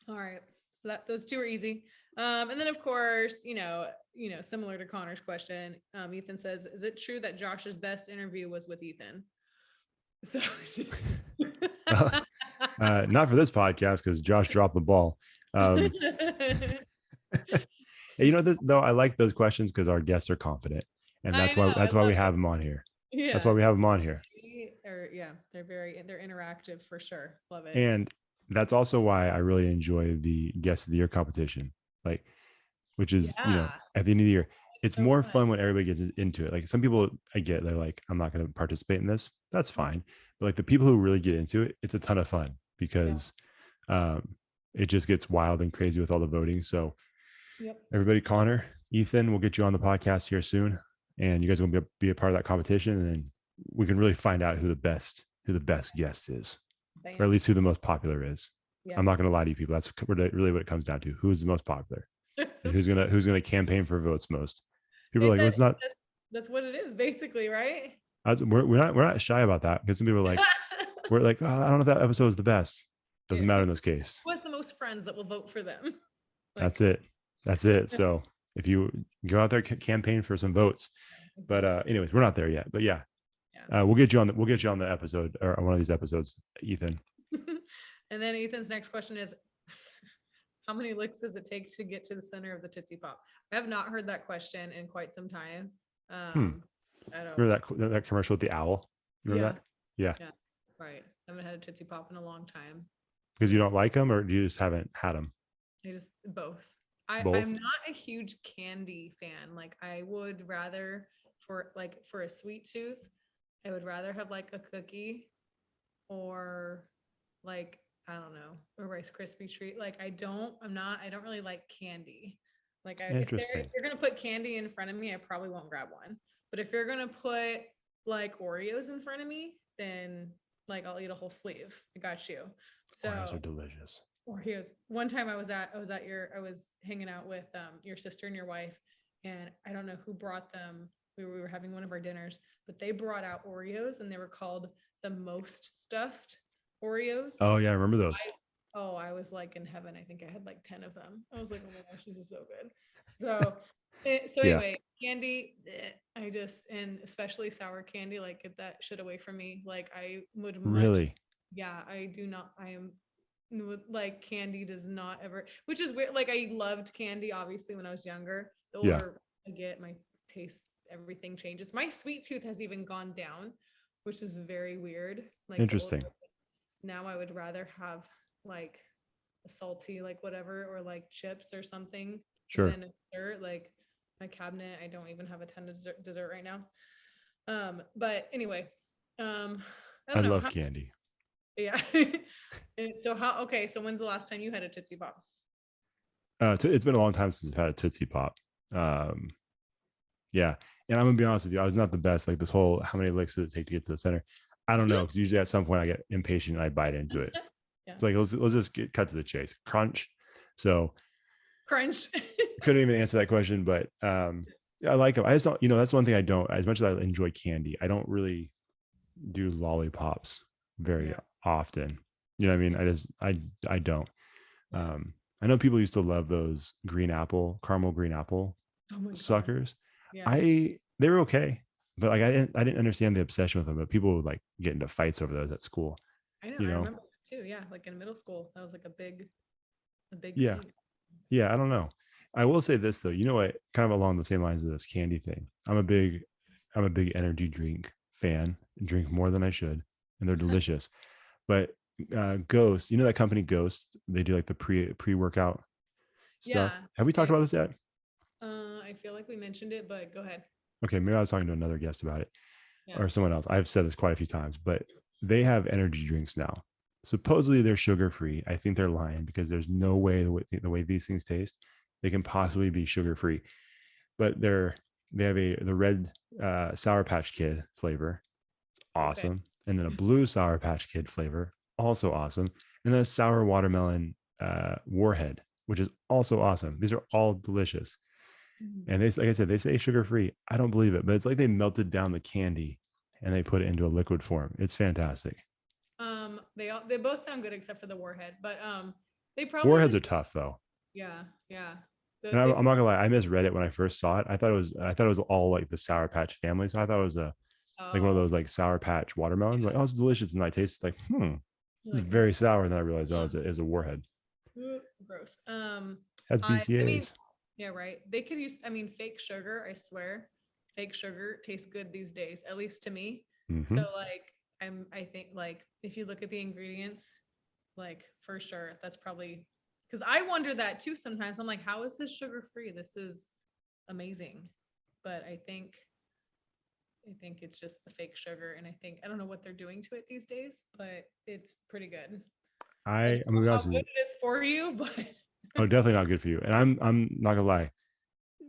All right. So those two are easy. And then of course, similar to Connor's question, Ethan says, "Is it true that Josh's best interview was with Ethan?" So Not for this podcast because Josh dropped the ball. Though I like those questions because our guests are confident, and I that's know, why I we love have it. them on here. That's why Yeah. we have them on here. They're interactive for sure. Love it. And that's also why I really enjoy the guest of the year competition, like, which is, Yeah. at the end of the year, it's So more fun. fun when everybody gets into it. Like some people I get, they're like, I'm not going to participate in this. That's fine. But like the people who really get into it, it's a ton of fun because it just gets wild and crazy with all the voting. So Yep. everybody, Connor, Ethan, we'll get you on the podcast here soon. And you guys are going to be a part of that competition. And then we can really find out who the best guest is. Bam. Or at least who the most popular is. Yeah. I'm not going to lie to you people. That's really what it comes down to. Who is the most popular? And who's gonna campaign for votes most? People are like, well, it's not. That's what it is, basically, right? We're not shy about that because some people are like, we're like, oh, I don't know if that episode is the best. Doesn't matter in this case. Who has the most friends that will vote for them? That's it. So if you go out there, campaign for some votes. But anyways, we're not there yet. But yeah. We'll get you on the episode or one of these episodes, Ethan. And then Ethan's next question is, how many licks does it take to get to the center of the Tootsie Pop? I have not heard that question in quite some time. I don't remember that commercial with the owl. Remember that? Yeah. Right. I haven't had a Tootsie Pop in a long time. Because you don't like them, or you just haven't had them? Both. Both? I'm not a huge candy fan. Like I would rather for a sweet tooth, I would rather have like a cookie or like, I don't know, a Rice Krispie treat. Like I don't really like candy. Like if you're gonna put candy in front of me, I probably won't grab one. But if you're gonna put like Oreos in front of me, then like I'll eat a whole sleeve. I got you. So Oreos are delicious. Oreos. One time I was hanging out with your sister and your wife, and I don't know who brought them. We were having one of our dinners, but they brought out Oreos, and they were called the most stuffed Oreos. Oh yeah, I remember those. I was like in heaven. I think I had like 10 of them. I was like, oh my gosh, this is so good. So anyway, candy, and especially sour candy, like get that shit away from me. Like I would really. Yeah, I do not. I am like candy does not ever, which is weird. Like I loved candy obviously when I was younger. The older I get, my taste, everything changes. My sweet tooth has even gone down, which is very weird. Like interesting. Now I would rather have like a salty, like whatever, or like chips or something. Sure. And then a dessert, like my cabinet, I don't even have a ton of dessert right now. But anyway, I love candy. Yeah. So when's the last time you had a Tootsie Pop? It's been a long time since I've had a Tootsie Pop. Yeah. And I'm gonna be honest with you, I was not the best. Like this whole how many licks does it take to get to the center? I don't know, because usually at some point I get impatient and I bite into it. It's like let's just cut to the chase. Crunch. So crunch. couldn't even answer that question, but I like them. I just don't, that's one thing I don't, as much as I enjoy candy, I don't really do lollipops very Yeah. often. You know what I mean? I don't. Yeah. I know people used to love those caramel green apple Oh my God. suckers. Yeah. They were okay, but like I didn't understand the obsession with them. But people would like get into fights over those at school. I know. You I know? remember that too. Yeah. Like in middle school, that was like a big Yeah, thing. yeah. I don't know. I will say this though. You know what? Kind of along the same lines of this candy thing. I'm a big energy drink fan. Drink more than I should, and they're delicious. But Ghost, that company Ghost, they do like the pre workout stuff. Yeah. Have we talked I about this yet? I feel like we mentioned it, but go ahead. Okay, maybe I was talking to another guest about it Yeah. or someone else. I've said this quite a few times, but they have energy drinks now. Supposedly they're sugar free. I think they're lying because there's no way the way these things taste, they can possibly be sugar free. But they have the red Sour Patch Kid flavor, Okay. awesome, and then a blue Sour Patch Kid flavor, also awesome, and then a sour watermelon Warhead, which is also awesome. These are all delicious. Mhm. And like I said, they say sugar free. I don't believe it, but it's like they melted down the candy and they put it into a liquid form. It's fantastic. They both sound good except for the warhead, but they Warheads probably are tough though. yeah, yeah. And They I'm not gonna lie, I misread it when I first saw it. I thought it was all like the Sour Patch family. So I thought it was like one of oh those like Sour Patch watermelons. Like, oh, it's delicious. And I tasted like, you're it's like very sour. And then I realized, oh, uh, it's a Warhead. gross. It has I mean, BCAs. yeah, right. They could use, I mean, fake sugar, I swear. Fake sugar tastes good these days, at least to me. Mm-hmm. So like I think like if you look at the ingredients, like for sure, that's probably because I wonder that too sometimes. I'm like, how is this sugar free? This is amazing. But I think it's just the fake sugar. And I don't know what they're doing to it these days, but it's pretty good. I don't I'm gonna know be how honest with good you. it is for you, but Oh, definitely not good for you. And I'm not gonna lie.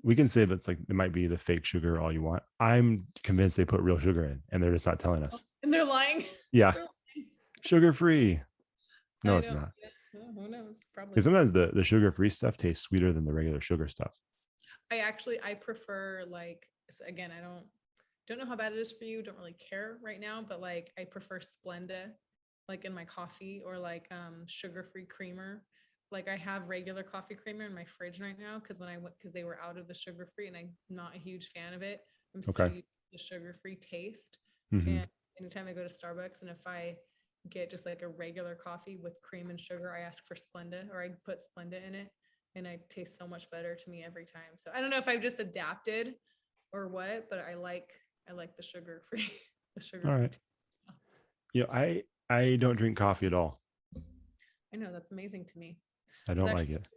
We can say that's like it might be the fake sugar all you want. I'm convinced they put real sugar in and they're just not telling us. and they're lying. Yeah, They're lying. sugar free. No, I it's know. not. Yeah. Well, who knows? Because Probably. sometimes the sugar free stuff tastes sweeter than the regular sugar stuff. I prefer like again, I don't know how bad it is for you, don't really care right now, but like I prefer Splenda like in my coffee or like sugar-free creamer. Like I have regular coffee creamer in my fridge right now because when I went because they were out of the sugar-free and I'm not a huge fan of it. I'm so Okay. used to the sugar-free taste. Mm-hmm. And anytime I go to Starbucks and if I get just like a regular coffee with cream and sugar, I ask for Splenda or I put Splenda in it and it tastes so much better to me every time. So I don't know if I've just adapted or what, but I like the sugar free, the sugar All free. right. I don't drink coffee at all. I know that's amazing to me. I It's don't like actually it.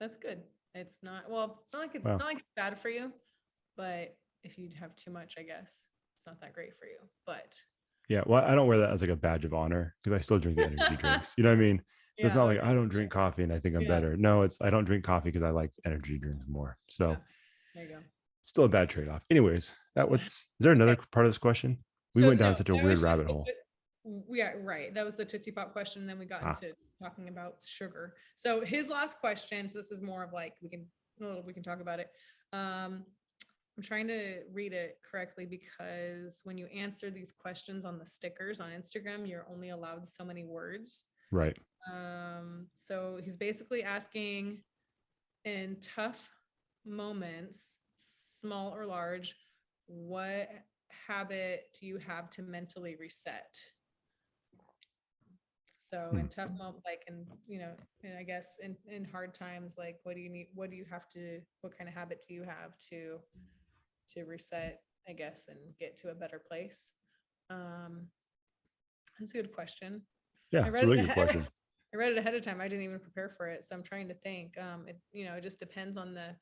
that's good. It's not well. It's Well, not like it's bad for you, but if you have too much, I guess it's not that great for you. But yeah. Well, I don't wear that as like a badge of honor because I still drink the energy drinks. You know what I mean? So it's yeah, not like I okay, don't drink coffee and I think I'm yeah, better. No, it's I don't drink coffee because I like energy drinks more. yeah. So There you go. still a bad trade off. Anyways, that what's is there another Okay, part of this question? We so went no, down such a that weird was just rabbit hole. yeah, right. That was the Tootsie Pop question. And then we got Ah, into talking about sugar. So his last question. So this is more of like we can talk about it. I'm trying to read it correctly because when you answer these questions on the stickers on Instagram, you're only allowed so many words. right. So he's basically asking in tough moments, small or large, what habit do you have to mentally reset? So Hmm. in tough moments, like and I guess in hard times, like what do you need? What do you have to? What kind of habit do you have to reset? I guess and get to a better place. Um, that's a good question. Yeah, I it's a read it really good ahead. question. I read it ahead of time. I didn't even prepare for it, so I'm trying to think. It just depends on the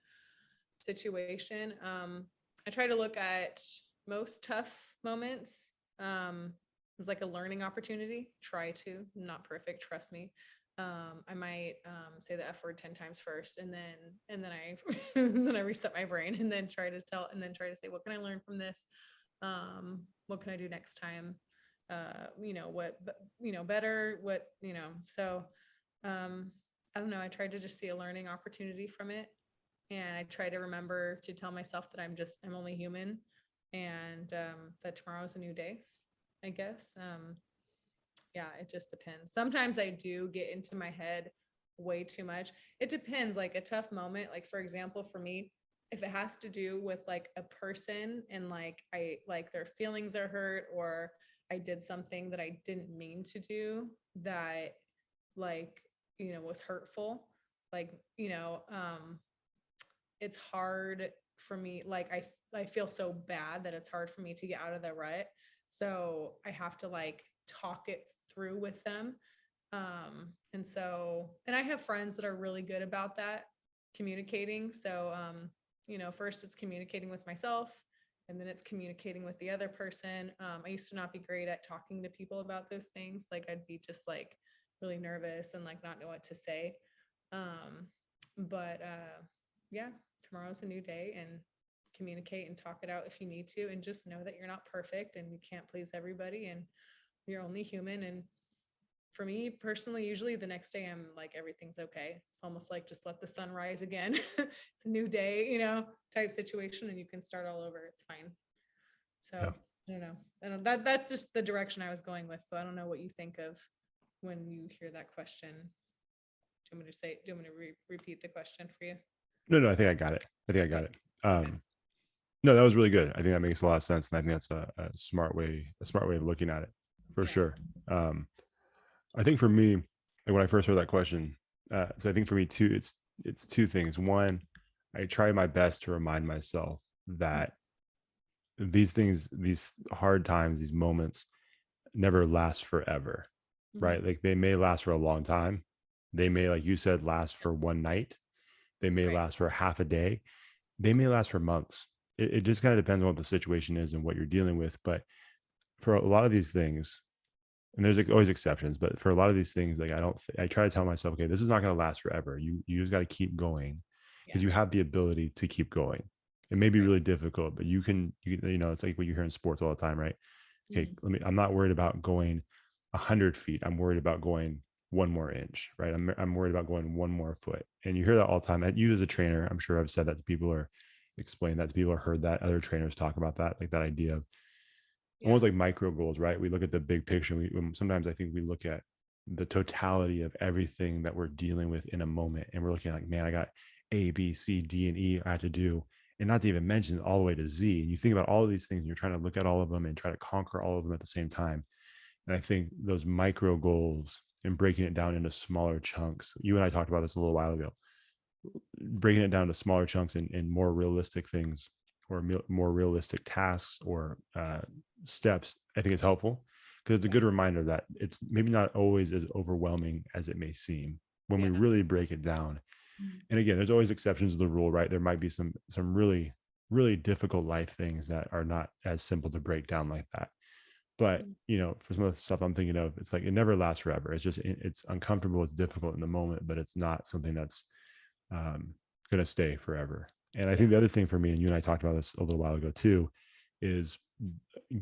situation. I try to look at most tough moments as like a learning opportunity. Try to, not perfect, trust me. I might say the F word 10 times first and then I and then I reset my brain and then try to say, what can I learn from this? What can I do next time? What better, so I don't know. I tried to just see a learning opportunity from it. And I try to remember to tell myself that I'm only human, and that tomorrow's a new day, I guess. Yeah, it just depends. Sometimes I do get into my head way too much. It depends, like a tough moment. Like, for example, for me, if it has to do with like a person and like I like their feelings are hurt, or I did something that I didn't mean to do that, like, was hurtful, like, it's hard for me. Like, I feel so bad that it's hard for me to get out of the rut. So I have to like talk it through with them. And I have friends that are really good about that, communicating. So, first it's communicating with myself, and then it's communicating with the other person. I used to not be great at talking to people about those things. Like, I'd be just like really nervous and like not know what to say. But yeah, tomorrow's a new day, and communicate and talk it out if you need to, and just know that you're not perfect and you can't please everybody, and you're only human. And for me personally, usually the next day I'm like, everything's okay. It's almost like just let the sun rise again. It's a new day, type situation, and you can start all over. It's fine. Yeah. So I don't know. That's just the direction I was going with. So I don't know what you think of when you hear that question. Do you want me to repeat the question for you? No, I think I got it. No, that was really good. I think that makes a lot of sense, and I think that's a smart way of looking at it, for Yeah. sure. I think for me, like when I first heard that question, so I think for me too, it's two things. One, I try my best to remind myself that these things, these hard times, these moments never last forever, right? Mhm. Like they may last for a long time. They may, like you said, last for one night. They may Right. last for half a day. They may last for months. It just kind of depends on what the situation is and what you're dealing with. But for a lot of these things, and there's like always exceptions, but for a lot of these things, like I try to tell myself, okay, this is not going to last forever. You just got to keep going, Yeah. because you have the ability to keep going. It may be Right. really difficult, but it's like what you hear in sports all the time, right? Okay, Mhm. I'm not worried about going 100 feet. I'm worried about going one more inch, right? I'm worried about going one more foot. And you hear that all the time. You as a trainer, I'm sure I've said that to people, or explained that to people, or heard that other trainers talk about that, like that idea of Yeah. almost like micro goals, right? We look at the big picture. Sometimes I think we look at the totality of everything that we're dealing with in a moment, and we're looking like, man, I got A, B, C, D, and E I have to do, and not to even mention all the way to Z. And you think about all of these things, and you're trying to look at all of them and try to conquer all of them at the same time. And I think those micro goals and breaking it down into smaller chunks. You and I talked about this a little while ago. Breaking it down to smaller chunks and more realistic things, or more realistic tasks, or steps, I think it's helpful, because it's a good reminder that it's maybe not always as overwhelming as it may seem when we Yeah. really break it down. Mhm. And again, there's always exceptions to the rule, right? There might be some really really difficult life things that are not as simple to break down like that. But Mhm. for some of the stuff I'm thinking of, it's like it never lasts forever. It's just it's uncomfortable, it's difficult in the moment, but it's not something that's um, going to stay forever. And I Yeah. think the other thing for me, and you and I talked about this a little while ago too, is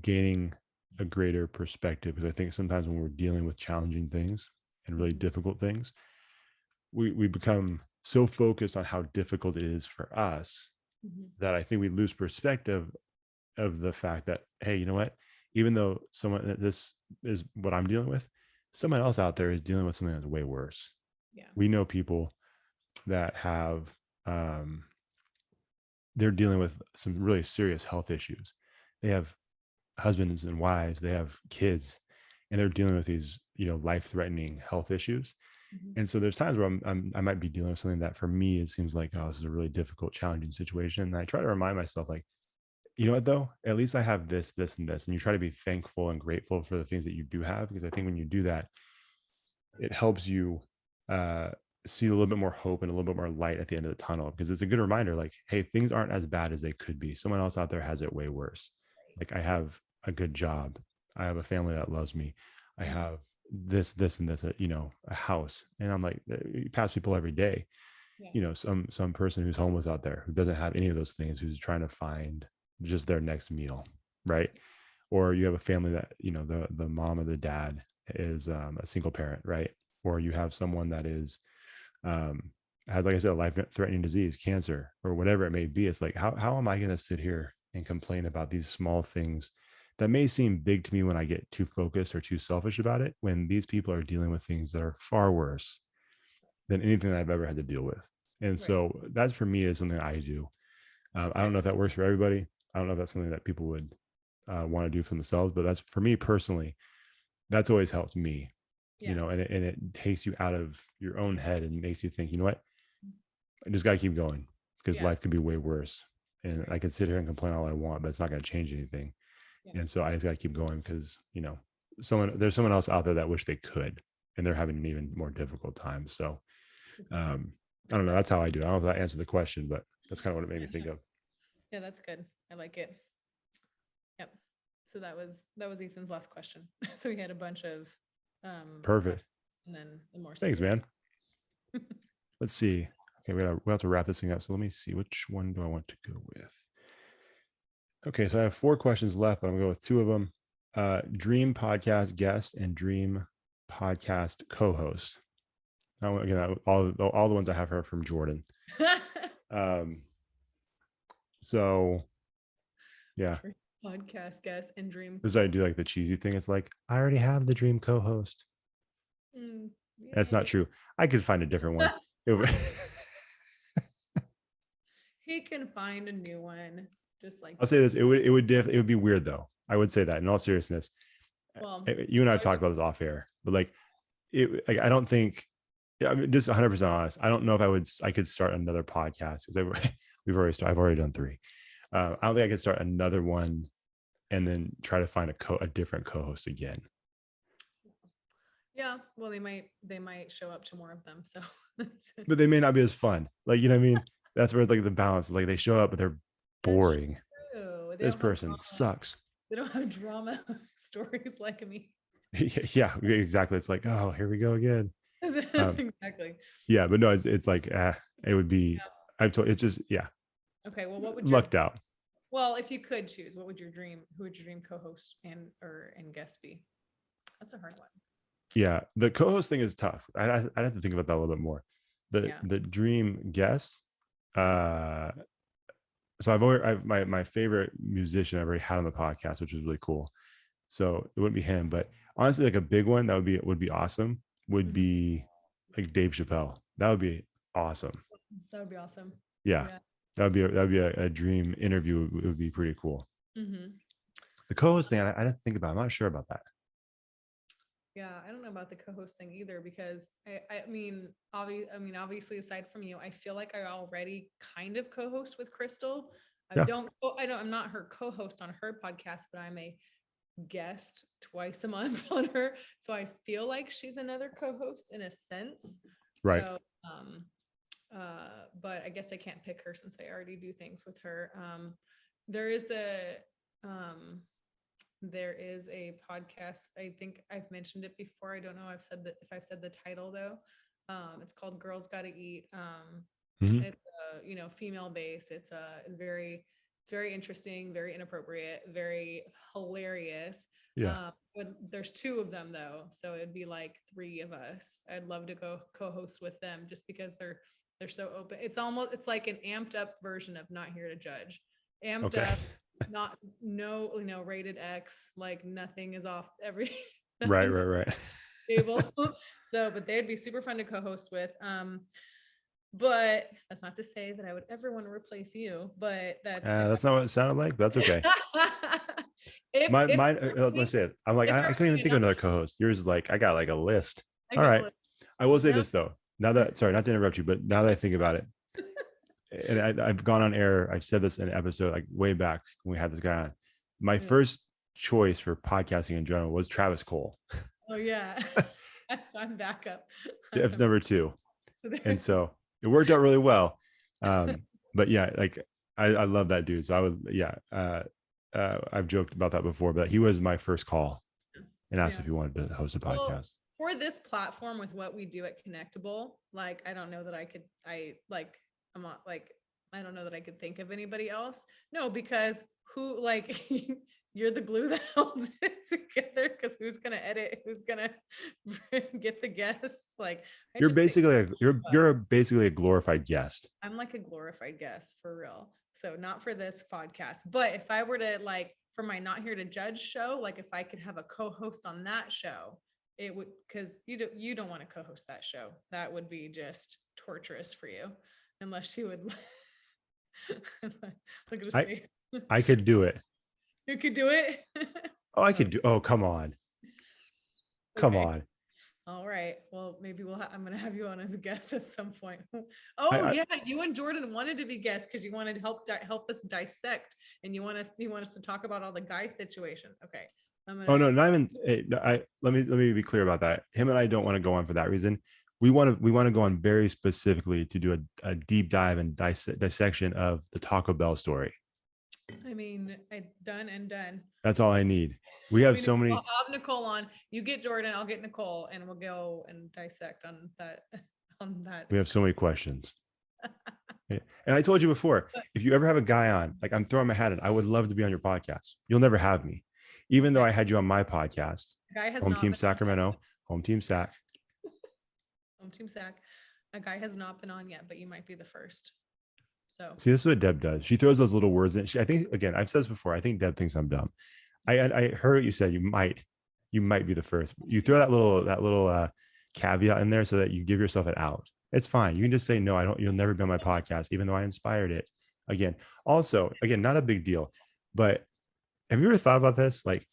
gaining a greater perspective. Because I think sometimes when we're dealing with challenging things and really Mhm. difficult things, we become so focused on how difficult it is for us Mhm. that I think we lose perspective of the fact that, hey, you know what? Even though this is what I'm dealing with, someone else out there is dealing with something that's way worse. Yeah. We know people that have um, they're dealing with some really serious health issues. They have husbands and wives, they have kids, and they're dealing with these, life-threatening health issues. Mhm. And so there's times where I might be dealing with something that for me it seems like, oh, this is a really difficult, challenging situation. And I try to remind myself, like, you know what though? At least I have this, this, and this. And you try to be thankful and grateful for the things that you do have, because I think when you do that, it helps you uh, see a little bit more hope and a little bit more light at the end of the tunnel, because it's a good reminder, like, hey, things aren't as bad as they could be. Someone else out there has it way worse. Like, I have a good job, I have a family that loves me, I Mhm. have this and this, a house. And I'm like, you pass people every day, Yeah. some person who's homeless out there who doesn't have any of those things, who's trying to find just their next meal, right? Or you have a family that, the mom or the dad is a single parent, right? Or you have someone that is um, has, like I said, a life-threatening disease, cancer, or whatever it may be. It's like, how am I going to sit here and complain about these small things that may seem big to me when I get too focused or too selfish about it, when these people are dealing with things that are far worse than anything that I've ever had to deal with. And Right. so that's, for me, is something I do. That's I don't good. know if that works for everybody. I don't know if that's something that people would want to do for themselves, but that's, for me personally, that's always helped me, Yeah. and it takes you out of your own head and makes you think, you know what, I just got to keep going, because Yeah. life could be way worse. And Right. I could sit here and complain all I want, but it's not going to change anything. Yeah. And so I just got to keep going, because, there's someone else out there that wish they could, and they're having an even more difficult time. So That's good. I don't know. Respect. That's how I do it. I don't know if that answered the question, but that's kind of what it made me think of. Yeah, that's good. I like it. Yep. So that was Ethan's last question. So we had a bunch of Perfect. questions and then the more Thanks, serious man. ones. Let's see. Okay, we have to wrap this thing up. So let me see, which one do I want to go with? Okay, so I have 4 questions left, but I'm gonna go with 2 of them. Dream podcast guest and dream podcast co-host. Now, again, all the ones I have are from Jordan. Um, so yeah, Podcast guest and dream. this is, I do like the cheesy thing. It's like, I already have the dream co-host. That's not Yay. true. I could find a different one. It He can find a new one just like I'll say this: it would be weird though. I would say that in all seriousness. well, You and I have well, talked about this off air, but like I don't think. Yeah, I mean, just 100% honest. I don't know if I could start another podcast, because I've already done 3. I don't think I could start another one and then try to find a different co-host again. yeah, well they might show up to more of them. So But they may not be as fun. Like, you know what I mean? That's where, like, the balance. Like, they show up, but they're that's boring. true. They This don't have person drama. sucks. They don't have drama stories like me. Yeah, exactly. It's like, oh, here we go again. Exactly. Yeah, but no, it's like, it would be. I've told it's just, yeah, Okay, well, what would your lucked out. well, if you could choose, what would your dream? Who would your dream co-host and guest be? That's a hard one. Yeah, the co-host thing is tough. I'd have to think about that a little bit more. The Yeah. the dream guest. Uh, so I've my favorite musician I've already had on the podcast, which was really cool. So it wouldn't be him, but honestly, like a big one that would be awesome would Mhm. be like Dave Chappelle. That would be awesome. That would be awesome. Yeah, Yeah. that would be a dream interview. It would be pretty cool. Hmm. The co-host thing, I have to think about. I'm not sure about that. Yeah, I don't know about the co-host thing either because obviously aside from you, I feel like I already kind of co-host with Crystal. Yeah. I'm not her co-host on her podcast, but I'm a guest twice a month on her. So I feel like she's another co-host in a sense. Right. So but I guess I can't pick her since I already do things with her. There is a um there is a podcast. I think I've mentioned it before. I don't know if I've said the title though. It's called Girls Gotta Eat. Mhm. It's female based. It's very interesting, very inappropriate, very hilarious. Yeah. But there's 2 of them though, so it'd be like 3 of us. I'd love to go co-host with them just because they're so open. It's like an amped up version of Not Here to Judge. Amped Okay. up, not no, rated X, like nothing is off Right. nothing's Right. Right. table. So, but they'd be super fun to co-host with. But that's not to say that I would ever want to replace you, but that's if That's not what it sounded like, but that's okay. if Mine. Let's say it. I'm like, if I you're can't even paying think of enough, another co-host. Yours is like, I got like a list. I All got a right. list. I will say No. this though. Now that, sorry, not to interrupt you, but now that I think about it, and I've gone on air. I've said this in an episode like way back when we had this guy on. My Yeah. first choice for podcasting in general was Travis Cole. Oh yeah. So I'm back up. It's number 2, So and there's so it worked out really well. But yeah, like I love that dude. So I would, yeah. I've joked about that before, but he was my first call and asked yeah. if he wanted to host a Well, podcast. for this platform with what we do at Connectable, like I don't know that I'm not like I don't know that I could think of anybody else. No, because who like You're the glue that holds it together, because who's gonna edit? Who's gonna get the guests? Like, I You're just say, basically you're basically a glorified guest. I'm like a glorified guest for real. So not for this podcast, but if I were to like for my Not Here to Judge show, like if I could have a co-host on that show, it would, because you don't want to co-host that show. That would be just torturous for you, unless you would look at his I face. I could do it. You could do it. Oh, I could do. Oh, come on, come Okay. on. All right. Well, maybe I'm going to have you on as a guest at some point. I, Oh I yeah, you and Jordan wanted to be guests because you wanted to help us dissect, and you want us to talk about all the guy situation. Okay. oh no, not even. Let me be clear about that. Him and I don't want to go on for that reason. We want to go on very specifically to do a deep dive and dissection of the Taco Bell story. I mean, I done and done. That's all I need. We have so many. I'll have Nicole on. You get Jordan, I'll get Nicole, and we'll go and dissect on that. On that. We have so many questions. And I told you before, if you ever have a guy on, like I'm throwing my hat in, I would love to be on your podcast. You'll never have me, even though I had you on my podcast. Guy has Home not Team been Sacramento, Home Team Sac. Home Team Sac. A guy has not been on yet, but you might be the first. So See, this is what Deb does. She throws those little words in. I think, again, I've said this before. I think Deb thinks I'm dumb. I heard what you said. You might be the first. You throw that little caveat in there so that you give yourself an out. It's fine. You can just say no. I don't. You'll never be on my podcast, even though I inspired it. Again, also, again, not a big deal. But have you ever thought about this? Like,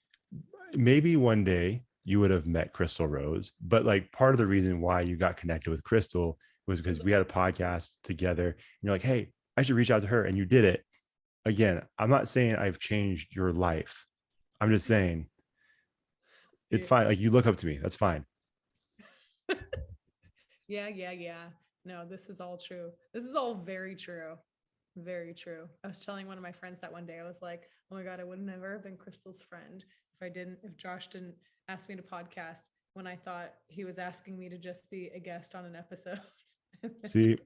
maybe one day you would have met Crystal Rose, but like part of the reason why you got connected with Crystal was because we had a podcast together. And you're like, hey, I should reach out to her, and you did it. Again, I'm not saying I've changed your life. I'm just saying it's fine. Like, you look up to me. That's fine. Yeah. No, this is all true. This is all very true. Very true. I was telling one of my friends that one day, I was like, oh my God, I would never have been Crystal's friend if Josh didn't ask me to podcast when I thought he was asking me to just be a guest on an episode. See,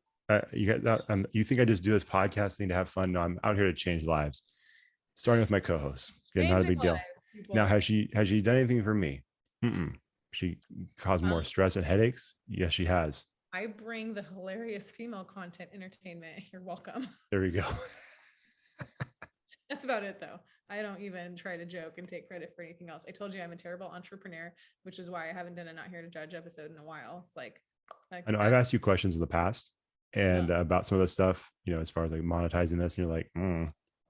you got you think I just do this podcast thing to have fun? No, I'm out here to change lives. Starting with my co-host. Again, not a big deal. Now, has she done anything for me? She caused more stress and headaches? Yes, she has. I bring the hilarious female content entertainment. You're welcome. There we go. That's about it, though. I don't even try to joke and take credit for anything else. I told you I'm a terrible entrepreneur, which is why I haven't done a Not Here to Judge episode in a while. It's like I know I've asked you questions in the past and about some of the stuff, as far as like monetizing this, and you're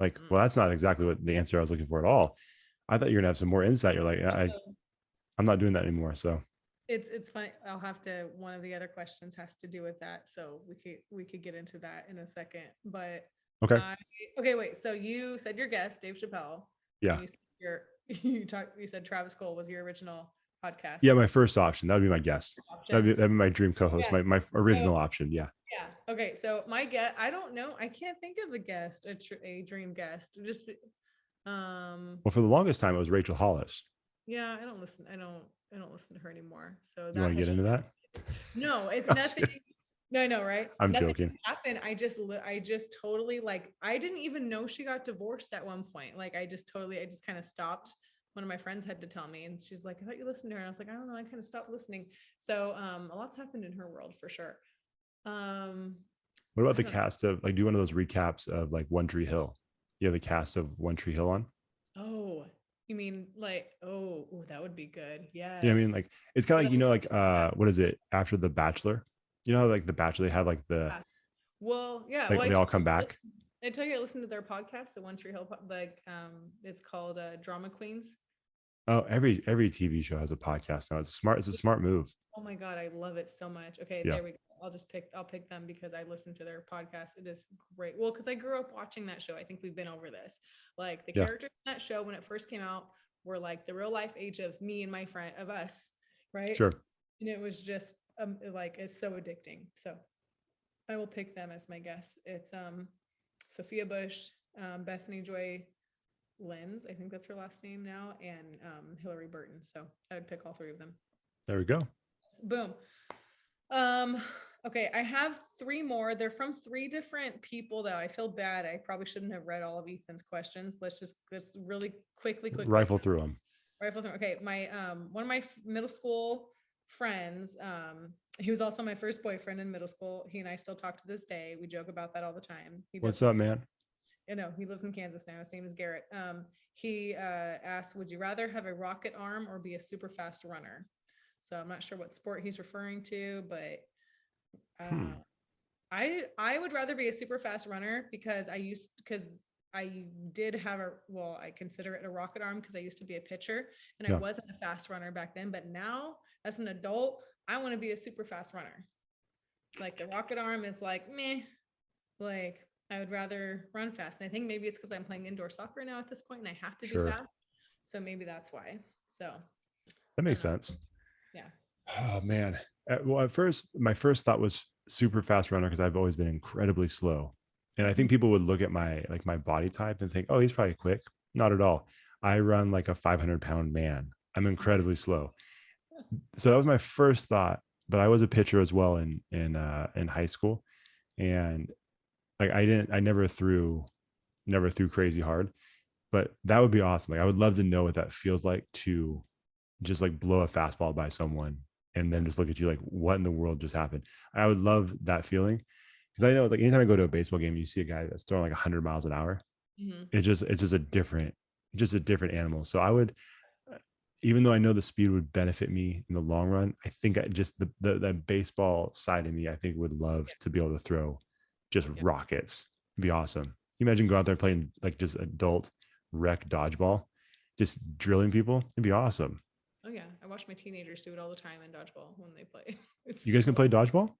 like, well, that's not exactly what the answer I was looking for at all. I thought you were gonna have some more insight. You're like, I'm not doing that anymore. So it's funny. I'll have to. One of the other questions has to do with that, so we could get into that in a second. But okay, wait. So you said your guest, Dave Chappelle. Yeah. You said Travis Cole was your original podcast. Yeah, my first option. That would be my guest. That'd be my dream co-host. Yeah. My original option. Yeah. Yeah. Okay. So my guest, I don't know. I can't think of a guest, a dream guest. Just well, for the longest time it was Rachel Hollis. Yeah, I don't listen to her anymore. So you want to get into that? No, it's nothing. No, I know, right? I'm Nothing joking. Happened. I just totally, like, I didn't even know she got divorced at one point. Like, I just kind of stopped. One of my friends had to tell me, and she's like, I thought you listened to her. And I was like, I don't know. I kind of stopped listening. So a lot's happened in her world for sure. What about the cast of, like, do one of those recaps of like One Tree Hill? You have the cast of One Tree Hill on? Oh, you mean like, oh, that would be good. Yeah. Yeah, I mean, like, it's kind of like, what is it, after The Bachelor? You know, like The Bachelor, they have like the well, yeah, like, they all come back. I tell you, I listened to their podcast, the One Tree Hill, like it's called Drama Queens. Oh, every TV show has a podcast now. It's a smart move. Oh my God, I love it so much. Okay, yeah. There we go. I'll pick them because I listen to their podcast. It is great. Well, because I grew up watching that show. I think we've been over this. Like, the characters in that show when it first came out were like the real life age of me and my friend, of us, right? Sure. And it was just like, it's so addicting. So I will pick them as my guess. It's Sophia Bush, Bethany Joy Lenz, I think that's her last name now, and Hillary Burton. So I would pick all three of them. There we go. Boom. Okay, I have three more. They're from three different people though. I feel bad. I probably shouldn't have read all of Ethan's questions. Let's really quickly Rifle through them. rifle through. Okay, my one of my middle school friends, he was also my first boyfriend in middle school. He and I still talk to this day. We joke about that all the time. He What's does, up, man? you know, he lives in Kansas now. His name is Garrett. He asked, would you rather have a rocket arm or be a super fast runner? So I'm not sure what sport he's referring to, but Hmm. I would rather be a super fast runner because I did have I consider it a rocket arm because I used to be a pitcher and I Yeah, wasn't a fast runner back then, but now as an adult, I want to be a super fast runner. Like the rocket arm is like meh, like I would rather run fast. And I think maybe it's because I'm playing indoor soccer now at this point and I have to be sure. fast. So maybe that's why. So That I makes don't know. sense. Yeah. Oh man. Well, at first, my first thought was super fast runner because I've always been incredibly slow. And I think Mhm. people would look at my body type and think, oh, he's probably quick. Not at all. I run like a 500-pound man. I'm incredibly slow. So that was my first thought. But I was a pitcher as well in high school, and like I never threw crazy hard. But that would be awesome. Like I would love to know what that feels like to just like blow a fastball by someone and then just look at you like, what in the world just happened? I would love that feeling because I know like anytime I go to a baseball game, you see a guy that's throwing like 100 miles an hour. Mhm. It's just a different animal. So I would, even though I know the speed would benefit me in the long run, I think I just the baseball side of me, I think would love Yeah. to be able to throw just Yeah. rockets. It'd be awesome. You imagine go out there playing like just adult rec dodgeball, just drilling people. It'd be awesome. Oh yeah, I watch my teenagers do it all the time in dodgeball when they play. It's You guys can play dodgeball?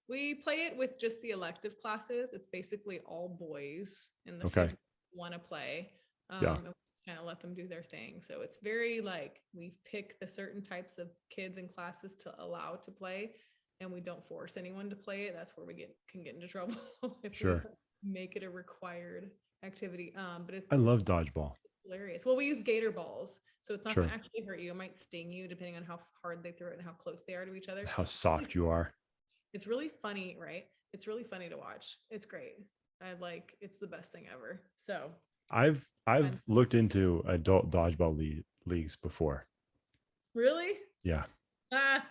we play it with just the elective classes. It's basically all boys in the few Okay. who want to play. Yeah. And we kind of let them do their thing. So it's very like we pick the certain types of kids and classes to allow to play, and we don't force anyone to play it. That's where we can get into trouble if we Sure. make it a required activity. But I love dodgeball. hilarious. Well, we use gator balls, so it's not going Sure. to actually hurt you. It might sting you depending on how hard they throw it and how close they are to each other. How soft you are. It's really funny, right? It's really funny to watch. It's great. I like it's the best thing ever. So I've fun. looked into adult dodgeball leagues before. Really? Yeah. Ah,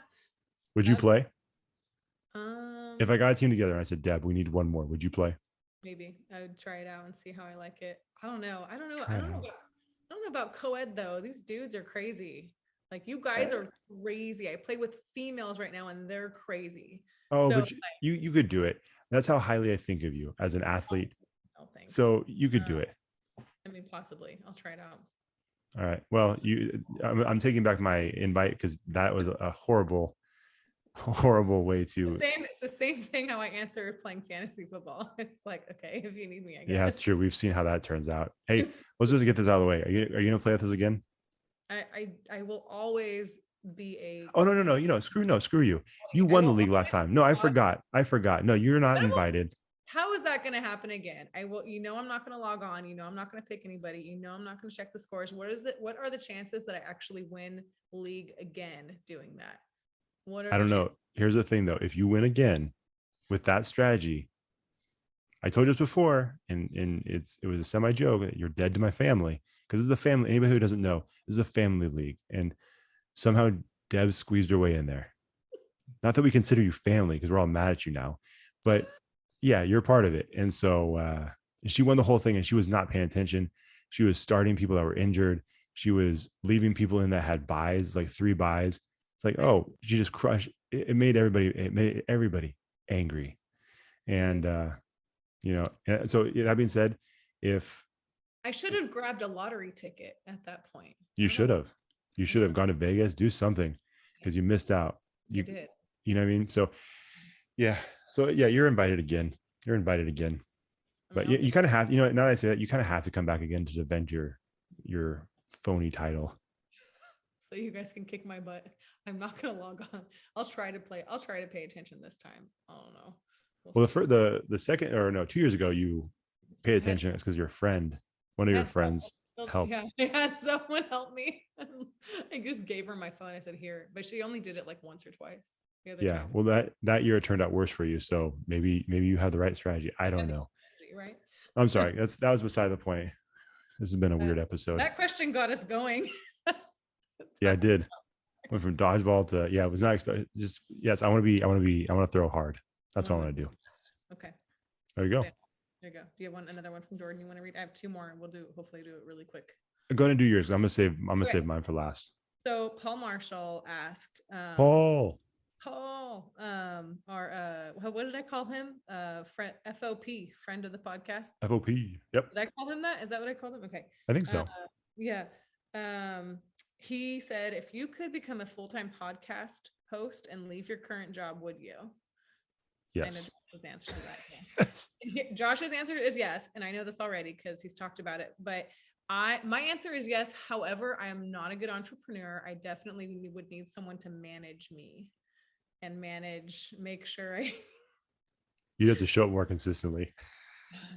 Would you that play? If I um got a team together and I said, Deb, we need one more, would you play? maybe I would try it out and see how I like it. I don't know. I don't know. Try it out. I don't know about co-ed though. These dudes are crazy. Like you guys Uh, are crazy. I play with females right now and they're crazy. oh, So but you could do it. That's how highly I think of you as an oh, athlete. no thanks. So you could do it. I mean possibly. I'll try it out. All right. Well, I'm taking back my invite because that was a horrible, horrible way to. It's the same thing how I answer playing fantasy football. It's like, okay, if you need me, I Yeah, it's guess. true. We've seen how that turns out. Hey, let's just get this out of the way. Are you gonna play with us again? I will always be a Oh no, no, no. No, screw you. You I won the will league last always time. No, I log forgot. I forgot. No, you're not but I won't invited. how is that going to happen again? I will, I'm not going to log on. I'm not going to pick anybody. I'm not going to check the scores. What is it? What are the chances that I actually win league again doing that? What are I the don't chances? know. Here's the thing though. If you win again with that strategy, I told you this before, and it was a semi joke that you're dead to my family because this is the family. Anybody who doesn't know, this is a family league, and somehow Deb squeezed her way in there. Not that we consider you family because we're all mad at you now, but yeah, you're part of it. And so she won the whole thing, and she was not paying attention. She was starting people that were injured. She was leaving people in that had buys, like 3 buys. It's like, Right. oh, she just crushed. It made everybody angry. Right. And so that being said, if I should have grabbed a lottery ticket at that point. I you don't know should what have, you I should don't have know. gone to Vegas, do something because you missed out. I You did. you know what I mean? So yeah, so yeah, you're invited again. You're invited again. I mean, But I'll you think kind of have, now that I say that, you kind of have to come back again to defend your phony title. so you guys can kick my butt. I'm not going to log on. I'll try to play. I'll try to pay attention this time. I don't know. We'll Well, see. the second, or no, 2 years ago, you paid I had attention. It's because your friend, one of I your had friends, helped. yeah, I had someone help me. I just gave her my phone. I said, here, but she only did it like once or twice. the other Yeah. time. Well, that year it turned out worse for you. So maybe you had the right strategy. I don't know. Right. I'm sorry. That was beside the point. This has been a weird episode. That question got us going. Yeah, I did. Went from dodgeball to yeah, it was not expected. Just yes, I want to throw hard. That's what I want to do. Okay. There you go. There you go. Do you want another one from Jordan you want to read? I have two more and we'll hopefully do it really quick. Go ahead and do yours. I'm gonna save mine for last. So Paul Marshall asked Paul. what did I call him? FOP, friend of the podcast. FOP. Yep. Did I call him that? Is that what I called him? Okay. I think so. Yeah. He said, if you could become a full-time podcast host and leave your current job, would you? Yes. Josh's answer to that. Yeah. Josh's answer is yes, and I know this already because he's talked about it. But my answer is yes. However, I am not a good entrepreneur. I definitely would need someone to manage me and make sure I. You have to show up more consistently.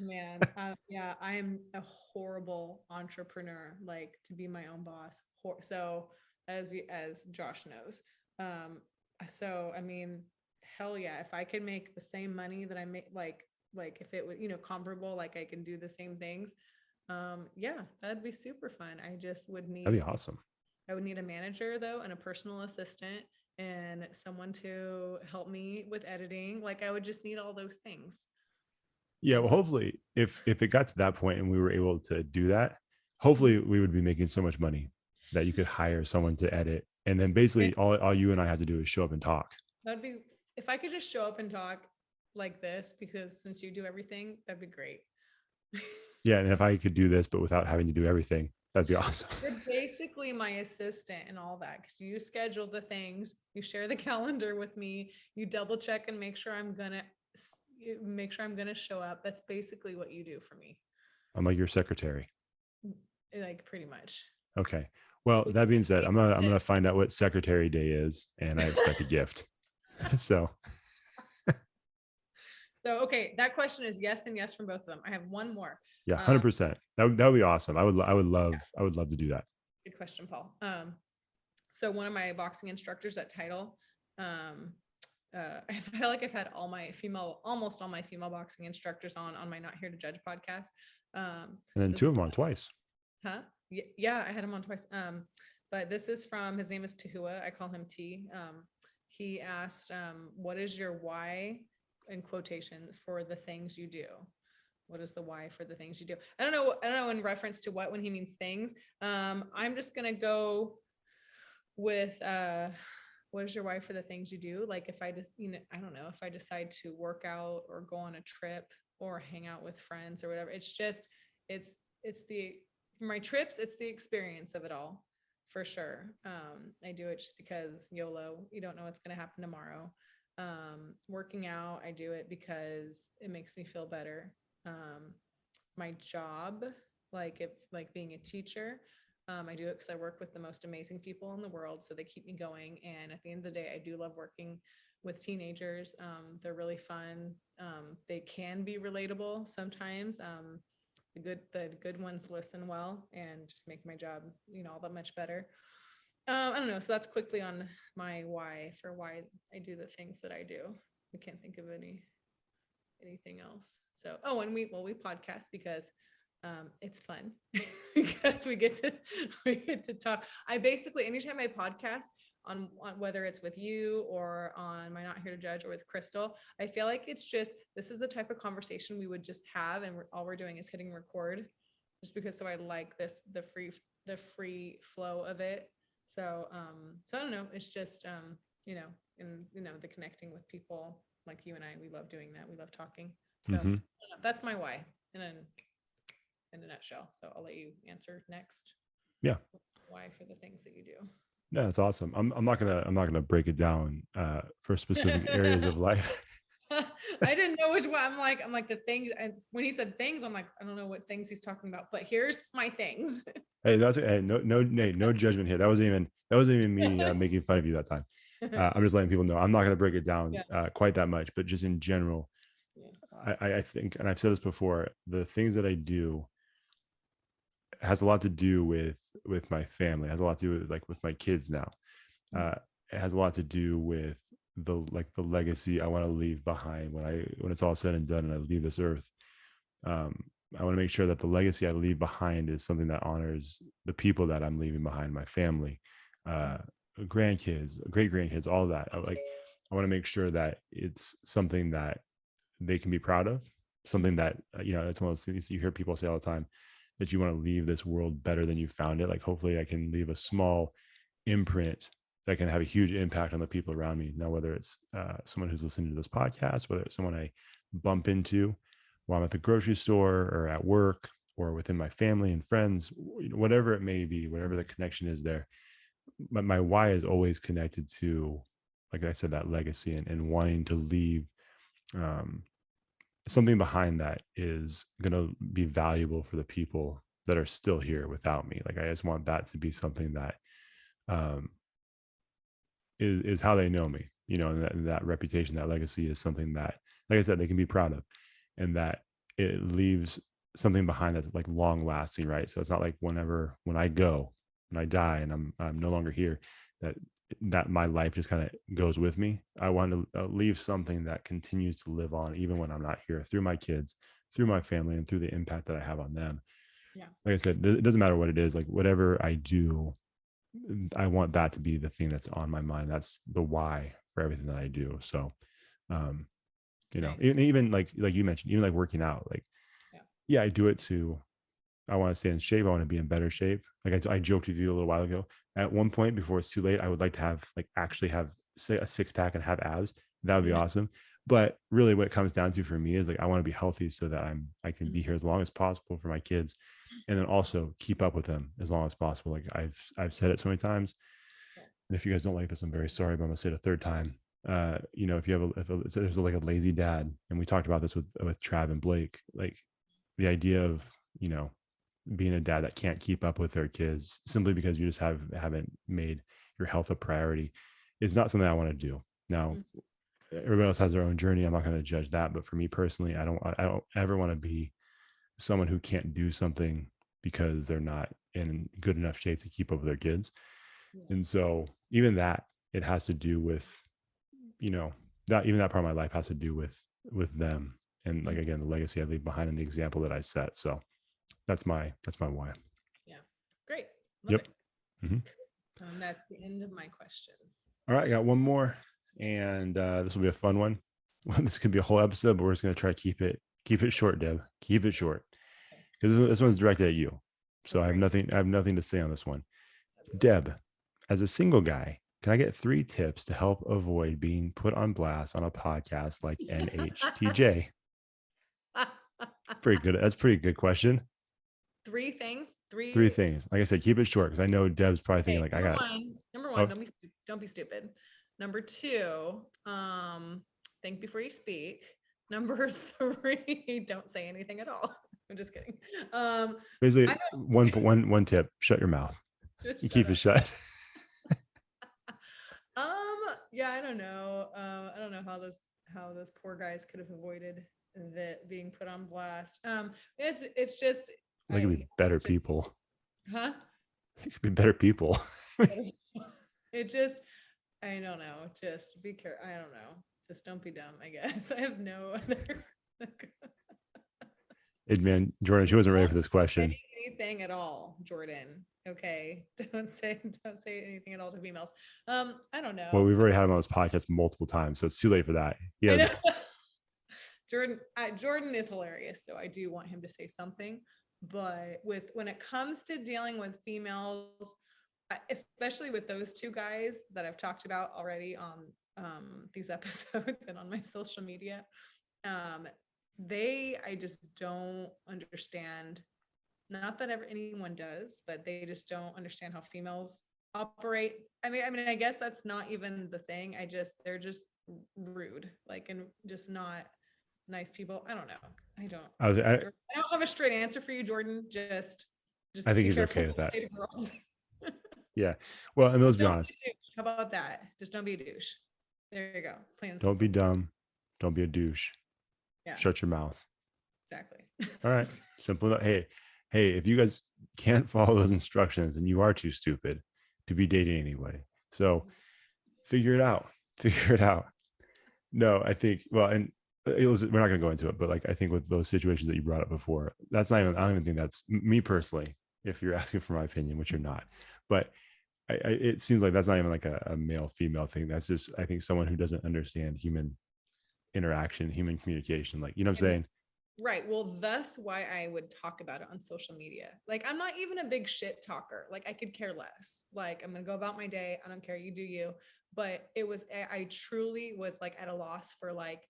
Man, yeah, I am a horrible entrepreneur. Like to be my own boss. So as Josh knows, so I mean, hell yeah, if I could make the same money that I make, like if it was comparable, like I can do the same things, yeah, that'd be super fun. I just would need. That'd be awesome. I would need a manager though, and a personal assistant, and someone to help me with editing. Like I would just need all those things. Yeah, well, hopefully, if it got to that point and we were able to do that, hopefully we would be making so much money that you could hire someone to edit, and then basically all you and I have to do is show up and talk. That'd be if I could just show up and talk like this, because since you do everything, that'd be great. Yeah, and if I could do this but without having to do everything, that'd be awesome. You're basically my assistant and all that, because you schedule the things, you share the calendar with me, you double check and make sure I'm gonna show up. That's basically what you do for me. I'm like your secretary. Like pretty much. Okay. Well, that being said, I'm gonna find out what Secretary Day is, and I expect a gift. So okay, that question is yes and yes from both of them. I have one more. Yeah, 100%. That would be awesome. I would love to do that. Good question, Paul. So one of my boxing instructors at Title, I feel like I've had almost all my female boxing instructors on my Not Here to Judge podcast. And then two of them on twice. Huh? Yeah, I had him on twice. But this is from, his name is Tahua. I call him T. He asked, what is your why, in quotation, for the things you do? What is the why for the things you do? I don't know in reference to what, when he means things. I'm just going to go with, what is your why for the things you do? Like if I just, I don't know, if I decide to work out or go on a trip or hang out with friends or whatever, it's for my trips, it's the experience of it all, for sure. I do it just because YOLO, you don't know what's going to happen tomorrow. Working out, I do it because it makes me feel better. My job, like being a teacher, I do it because I work with the most amazing people in the world, so they keep me going. And at the end of the day, I do love working with teenagers. They're really fun. They can be relatable sometimes. The good ones listen well and just make my job, all that much better. I don't know. So that's quickly on my why I do the things that I do. I can't think of anything else. So, and we podcast because it's fun because we get to talk. I basically, anytime I podcast on whether it's with you or on my Not Here to Judge or with Crystal, I feel like it's just, this is the type of conversation we would just have, and all we're doing is hitting record, just because I like the free flow of it. So I don't know, it's just the connecting with people like you and I, we love doing that. We love talking. So that's my why in a nutshell. So I'll let you answer next. Yeah. Why for the things that you do. Yeah, that's awesome. I'm not gonna break it down for specific areas of life. I didn't know which one. I'm like the things, and when he said things, I'm like, I don't know what things he's talking about, but here's my things. Hey, no judgment here. That wasn't even me making fun of you that time. I'm just letting people know I'm not gonna break it down quite that much, but just in general, I think, and I've said this before, the things that I do has a lot to do with my family. It has a lot to do with my kids now. It has a lot to do with the legacy I want to leave behind when it's all said and done and I leave this earth. I want to make sure that the legacy I leave behind is something that honors the people that I'm leaving behind, my family, grandkids, great grandkids, all that. I want to make sure that it's something that they can be proud of, something that, it's one of those things you hear people say all the time, that you want to leave this world better than you found it. Like, hopefully I can leave a small imprint that can have a huge impact on the people around me. Now, whether it's someone who's listening to this podcast, whether it's someone I bump into while I'm at the grocery store or at work or within my family and friends, whatever it may be, whatever the connection is there. But my why is always connected to, like I said, that legacy and wanting to leave something behind that is going to be valuable for the people that are still here without me. Like, I just want that to be something that is how they know me, and that reputation, that legacy is something that, like I said, they can be proud of, and that it leaves something behind that's like long lasting, right? So it's not like when I die and I'm no longer here, that my life just kind of goes with me. I want to leave something that continues to live on even when I'm not here, through my kids, through my family, and through the impact that I have on them. Yeah. Like I said, it doesn't matter what it is. Like, whatever I do, I want that to be the thing that's on my mind. That's the why for everything that I do. So, Nice. even like you mentioned, even like working out, like, yeah, I do it I want to stay in shape. I want to be in better shape. Like I joked with you a little while ago. At one point, before it's too late, I would like to have actually have, say, a six pack and have abs. That would be awesome. But really, what it comes down to for me is, like, I want to be healthy so that I can be here as long as possible for my kids, and then also keep up with them as long as possible. Like, I've said it so many times, and if you guys don't like this, I'm very sorry, but I'm gonna say it a third time. If you have there's like a lazy dad, and we talked about this with Trav and Blake, like the idea of being a dad that can't keep up with their kids simply because you just haven't made your health a priority is not something I want to do. Now, everybody else has their own journey. I'm not going to judge that, but for me personally, I don't ever want to be someone who can't do something because they're not in good enough shape to keep up with their kids. And so even that, it has to do with, that even that part of my life has to do with them. And, like, again, the legacy I leave behind and the example that I set. So that's my why. Yeah. Great. Love Yep. Mm-hmm. That's the end of my questions. All right. I got one more, and this will be a fun one. This could be a whole episode, but we're just going to try to keep it short, Deb. Keep it short, because this one's directed at you. So I have nothing to say on this one. Deb, as a single guy, can I get 3 tips to help avoid being put on blast on a podcast like NHTJ? Pretty good. That's a pretty good question. 3 things. 3 things. Like I said, keep it short, because I know Deb's probably thinking, like, number one, don't be stupid. Number 2, think before you speak. Number 3, don't say anything at all. I'm just kidding. Basically, one tip: shut your mouth. You keep it shut. Yeah, I don't know. I don't know how those poor guys could have avoided that being put on blast. It's just They could be better people. Huh? It could be better people. It just, I don't know. Just be careful. I don't know. Just don't be dumb, I guess. I have no other. Man, Jordan, she wasn't ready for this question. Anything at all, Jordan. Okay. Don't say anything at all to females. I don't know. Well, we've already had him on this podcast multiple times, so it's too late for that. Jordan is hilarious, so I do want him to say something. But when it comes to dealing with females, especially with those 2 guys that I've talked about already on these episodes and on my social media, I just don't understand. Not that anyone does, but they just don't understand how females operate. I mean, I guess that's not even the thing. They're just rude, and just not nice people. I don't know. I don't have a straight answer for you, Jordan. Just I think he's okay with that. Yeah. Well, and let's be honest. How about that? Just don't be a douche. There you go. Don't be dumb. Don't be a douche. Yeah. Shut your mouth. Exactly. All right. Simple enough. Hey, if you guys can't follow those instructions, then you are too stupid to be dating anyway. So figure it out. figure it out. No, I think, well, and we're not going to go into it, but like, I think with those situations that you brought up before, that's not even, I don't even think that's me personally, if you're asking for my opinion, which you're not, but it seems like that's not even like a male female thing. That's just, I think, someone who doesn't understand human interaction, human communication. Like, you know what I'm saying? Right. Well, thus why I would talk about it on social media. Like, I'm not even a big shit talker. Like, I could care less. Like, I'm going to go about my day. I don't care. You do you. But it was, I truly was like at a loss for like,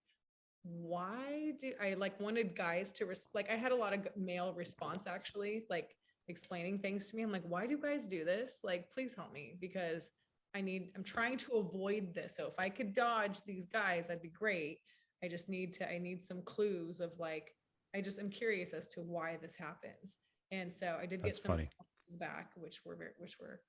why do I like wanted guys to, like, I had a lot of male response actually, like explaining things to me. I'm like, why do guys do this? Like, please help me because I'm trying to avoid this. So if I could dodge these guys, that'd be great. I need some clues of like, I'm curious as to why this happens. And so I did get That's some funny. back, which were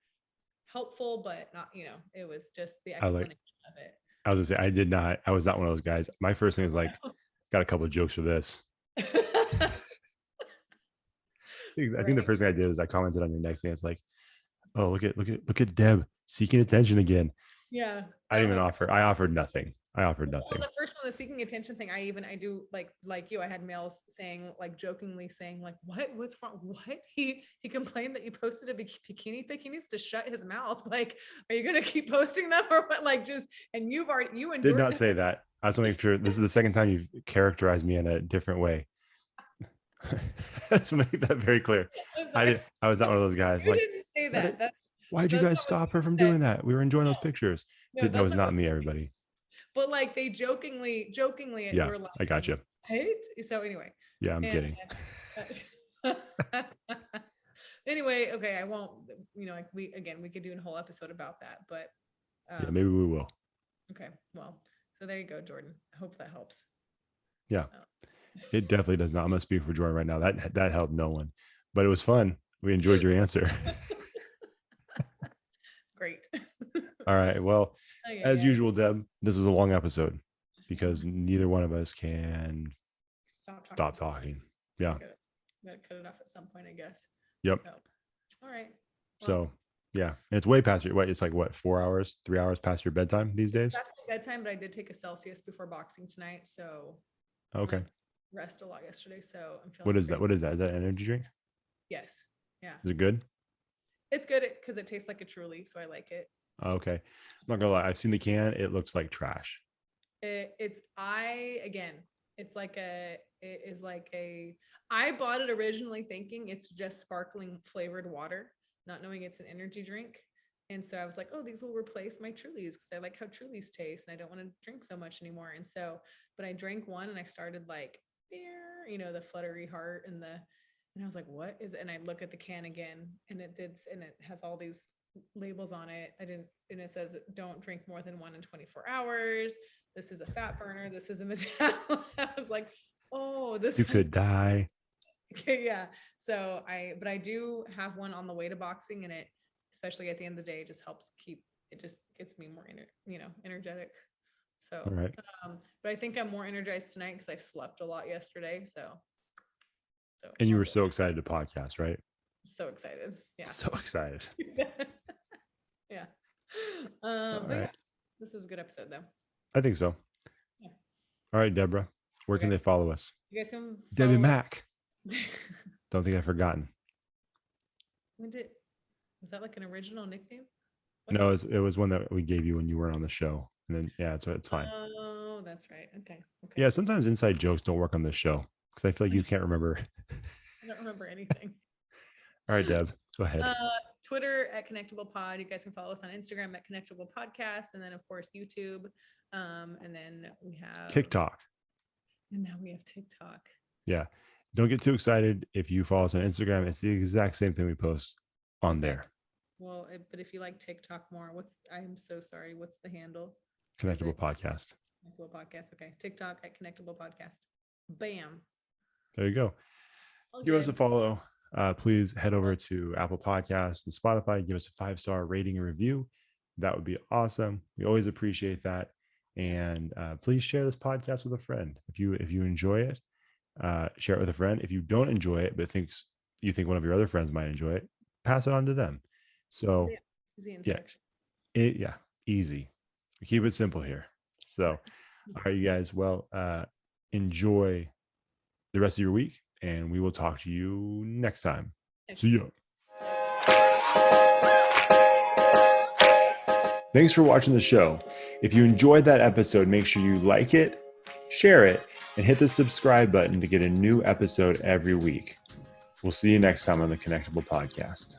helpful, but not, it was just the I was like, explanation of it. I was gonna say, I was not one of those guys. My first thing is like, got a couple of jokes for this. I think the Right. first thing I did is I commented on your next thing. It's like, oh, look at Deb seeking attention again. Yeah. I didn't Oh, even okay. offer. I offered nothing. I offered Well, nothing. the first one, the seeking attention thing, I do like you. I had males saying, like, jokingly saying, like, what's wrong? What? He complained that you posted a bikini pic. He needs to shut his mouth. Like, are you gonna keep posting them or what? Like, just, and you Did endured not this. say that. I was making sure this is the second time you've characterized me in a different way. Let's make that very clear. I'm I sorry. did. I was not one of those guys. You Like, didn't say why that. why did you That's guys not what stop her from you said. doing that? We were enjoying those No, pictures. no, That that's was not not what. me, everybody. But like they jokingly Yeah, were like, I got you. right? So anyway, Yeah, I'm and kidding. anyway, okay, I won't, like we could do a whole episode about that, but Yeah, um, maybe we will. okay, well, so there you go, Jordan. I hope that helps. Yeah, Oh. it definitely does not. I'm gonna speak for Jordan right now. That helped no one, but it was fun. We enjoyed your answer. Great. All right. Well, Okay, as yeah. usual, Deb, this was a long episode This was because long. neither one of us can Stop talking. stop talking. Yeah. Gotta cut it off at some point, I guess. Yep. So, all right. Well, So yeah, and it's way past your what? It's like what, 4 hours, 3 hours past your bedtime these days. that's my bedtime, but I did take a Celsius before boxing tonight, so I Okay. rest a lot yesterday, so I'm What feeling is that? great. What is that? Is that an energy drink? Yes. Yeah. Is it good? It's good because it tastes like a Truly, so I like it. Okay. I'm not gonna lie. I've seen the can. It looks like trash. Again, it is like a, I bought it originally thinking it's just sparkling flavored water, not knowing it's an energy drink. And so I was like, oh, these will replace my Trulies because I like how Trulies taste and I don't want to drink so much anymore. And so, but I drank one and I started like, the fluttery heart and I was like, what is it? And I look at the can again and it has all these labels on it. And it says, don't drink more than one in 24 hours. This is a fat burner. This is a metabolic. I was like, oh, this You is could die. okay. Yeah. So but I do have one on the way to boxing and it, especially at the end of the day, just helps it just gets me more, energetic. So, All right. but I think I'm more energized tonight because I slept a lot yesterday. So And you all were good. so excited to podcast, right? So excited. Yeah. So excited. Yeah. All But yeah, right. this was a good episode though. I think so. Yeah. All right, Deborah. Where can Okay. they follow us? You guys can Debbie follow us. Mac. Don't think I've forgotten. Was that like an original nickname? No, it was one that we gave you when you weren't on the show. And then yeah, it's fine. Oh, that's right. Okay. Yeah, sometimes inside jokes don't work on this show because I feel like you can't remember. I don't remember anything. All right, Deb, go ahead. Twitter at Connectable Pod. You guys can follow us on Instagram at Connectable Podcast, and then of course YouTube. And then we have TikTok. And now we have TikTok. Yeah. Don't get too excited. If you follow us on Instagram, it's the exact same thing we post on there. Well, but if you like TikTok more, I'm so sorry. What's the handle? Connectable Podcast. Connectable Podcast. Okay. TikTok at Connectable Podcast. Bam. There you go. Okay. Give us a follow. Please head over to Apple Podcasts and Spotify. Give us a 5-star rating and review. That would be awesome. We always appreciate that. And please share this podcast with a friend. If you enjoy it, share it with a friend. If you don't enjoy it, but you think one of your other friends might enjoy it, pass it on to them. So Easy instructions. Easy. We keep it simple here. So, all right, you guys. Well, enjoy the rest of your week, and we will talk to you next time. See ya. Thanks for watching the show. If you enjoyed that episode, make sure you like it, share it, and hit the subscribe button to get a new episode every week. We'll see you next time on the Connectable podcast.